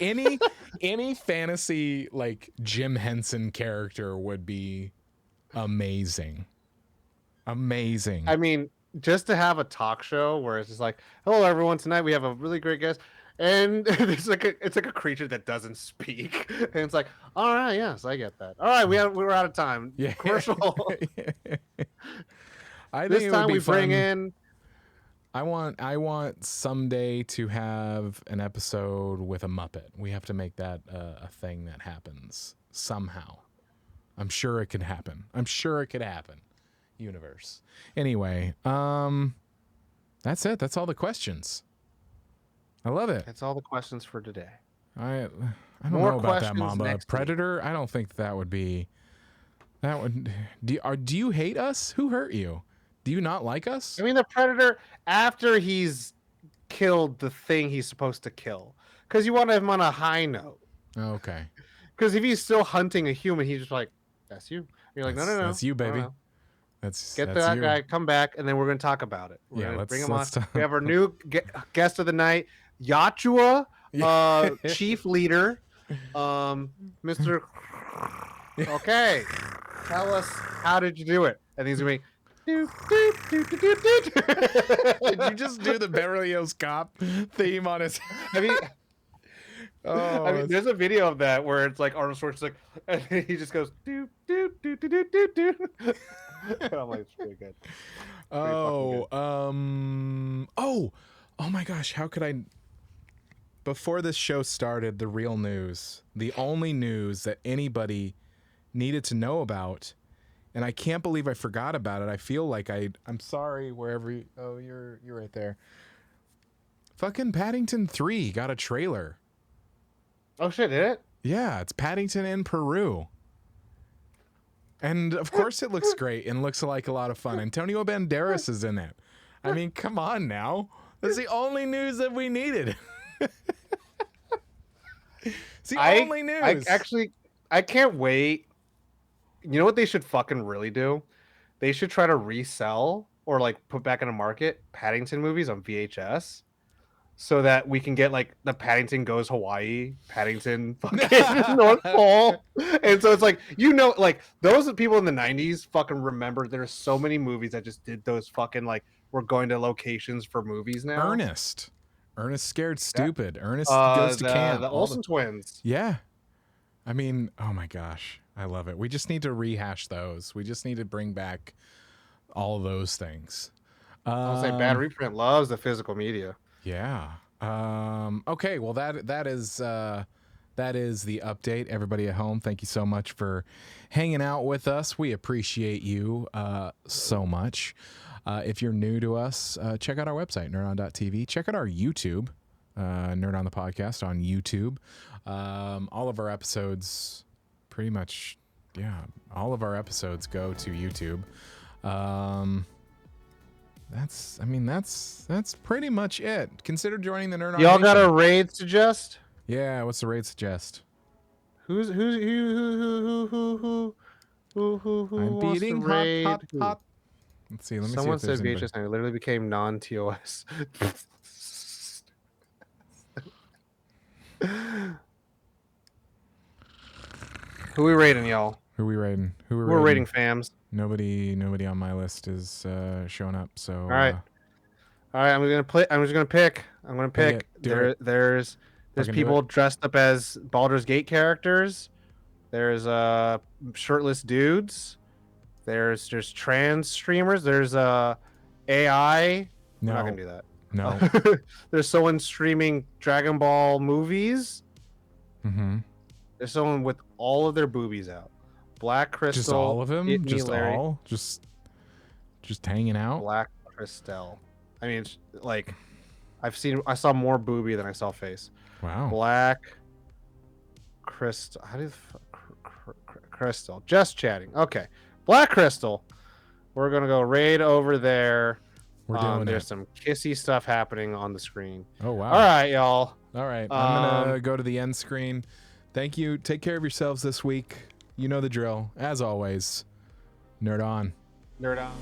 any fantasy like Jim Henson character would be amazing. Amazing. I mean, just to have a talk show where it's just like, hello everyone, tonight we have a really great guest, and it's like a creature that doesn't speak, and it's like, all right, yes, I get that. All right, we're out of time. Yeah. Commercial. I think This it time would be we bring fun. in. I want someday to have an episode with a Muppet. We have to make that a thing that happens somehow. I'm sure it could happen. Universe. Anyway, that's it. That's all the questions. I love it. That's all the questions for today. I don't More know about that, questions Mamba. next Predator? I don't think that would be. That would. Do you hate us? Who hurt you? Do you not like us? I mean, the Predator, after he's killed the thing he's supposed to kill, because you want him on a high note. Okay. Because if he's still hunting a human, he's just like, that's you. You're like, no. That's you, baby. No. That's That you. guy, come back, and then we're going to talk about it. We're going to bring him on. We have our new guest of the night, Yachua, chief leader, Mr. Okay, tell us, how did you do it? And he's going to be, did you just do the Beverly Hills Cop theme on his? I mean, there's a video of that where it's like Arnold Schwarzenegger, and he just goes do do do do do do do. And I'm like, it's pretty good. Oh my gosh! How could I? Before this show started, the real news, the only news that anybody needed to know about. And I can't believe I forgot about it. I feel like I'm sorry wherever you... Oh, you're right there. Fucking Paddington 3 got a trailer. Oh, shit, did it? Yeah, it's Paddington in Peru. And, of course, it looks great and looks like a lot of fun. Antonio Banderas is in it. I mean, come on now. That's the only news that we needed. It's the only news. I can't wait. You know what they should fucking really do? They should try to resell or like put back in the market Paddington movies on VHS so that we can get like the Paddington Goes Hawaii, Paddington fucking North Pole. And so it's like, like those people in the 90s fucking remember there's so many movies that just did those fucking like, we're going to locations for movies now. Ernest Scared Stupid. Ernest Goes to Camp. The Olsen twins. Yeah. I mean, oh my gosh. I love it. We just need to rehash those. We just need to bring back all of those things. I'll say Bad Reprint loves the physical media. Yeah. Okay. Well, that is the update. Everybody at home, thank you so much for hanging out with us. We appreciate you so much. If you're new to us, check out our website, nerdon.tv. Check out our YouTube, Nerd on the Podcast on YouTube. All of our episodes... Pretty much, yeah. All of our episodes go to YouTube. That's pretty much it. Consider joining the Nerd on Y'all Nation. got a raid suggest? Yeah, what's the raid suggest? Who I'm beating hot. Let's see. Let me Someone see if said there's VHS and it literally became non-TOS. Who we rating, y'all? Who we rating? We're rating fams. Nobody on my list is showing up. So all right. I'm just gonna pick. There's people dressed up as Baldur's Gate characters. There's shirtless dudes. There's trans streamers. There's AI. No. I'm not gonna do that. No. There's someone streaming Dragon Ball movies. Mm-hmm. There's someone with all of their boobies out. Black Crystal. Just all of them? Just Larry. all? Just hanging out? Black Crystal. I mean, it's like, I saw more boobie than I saw face. Wow. Black Crystal. How do you... Crystal. Just chatting. Okay. Black Crystal. We're going to go raid over there. We're doing There's it. some kissy stuff happening on the screen. Oh, wow. All right, y'all. All right. I'm going to go to the end screen. Thank you. Take care of yourselves this week. You know the drill. As always, nerd on. Nerd on.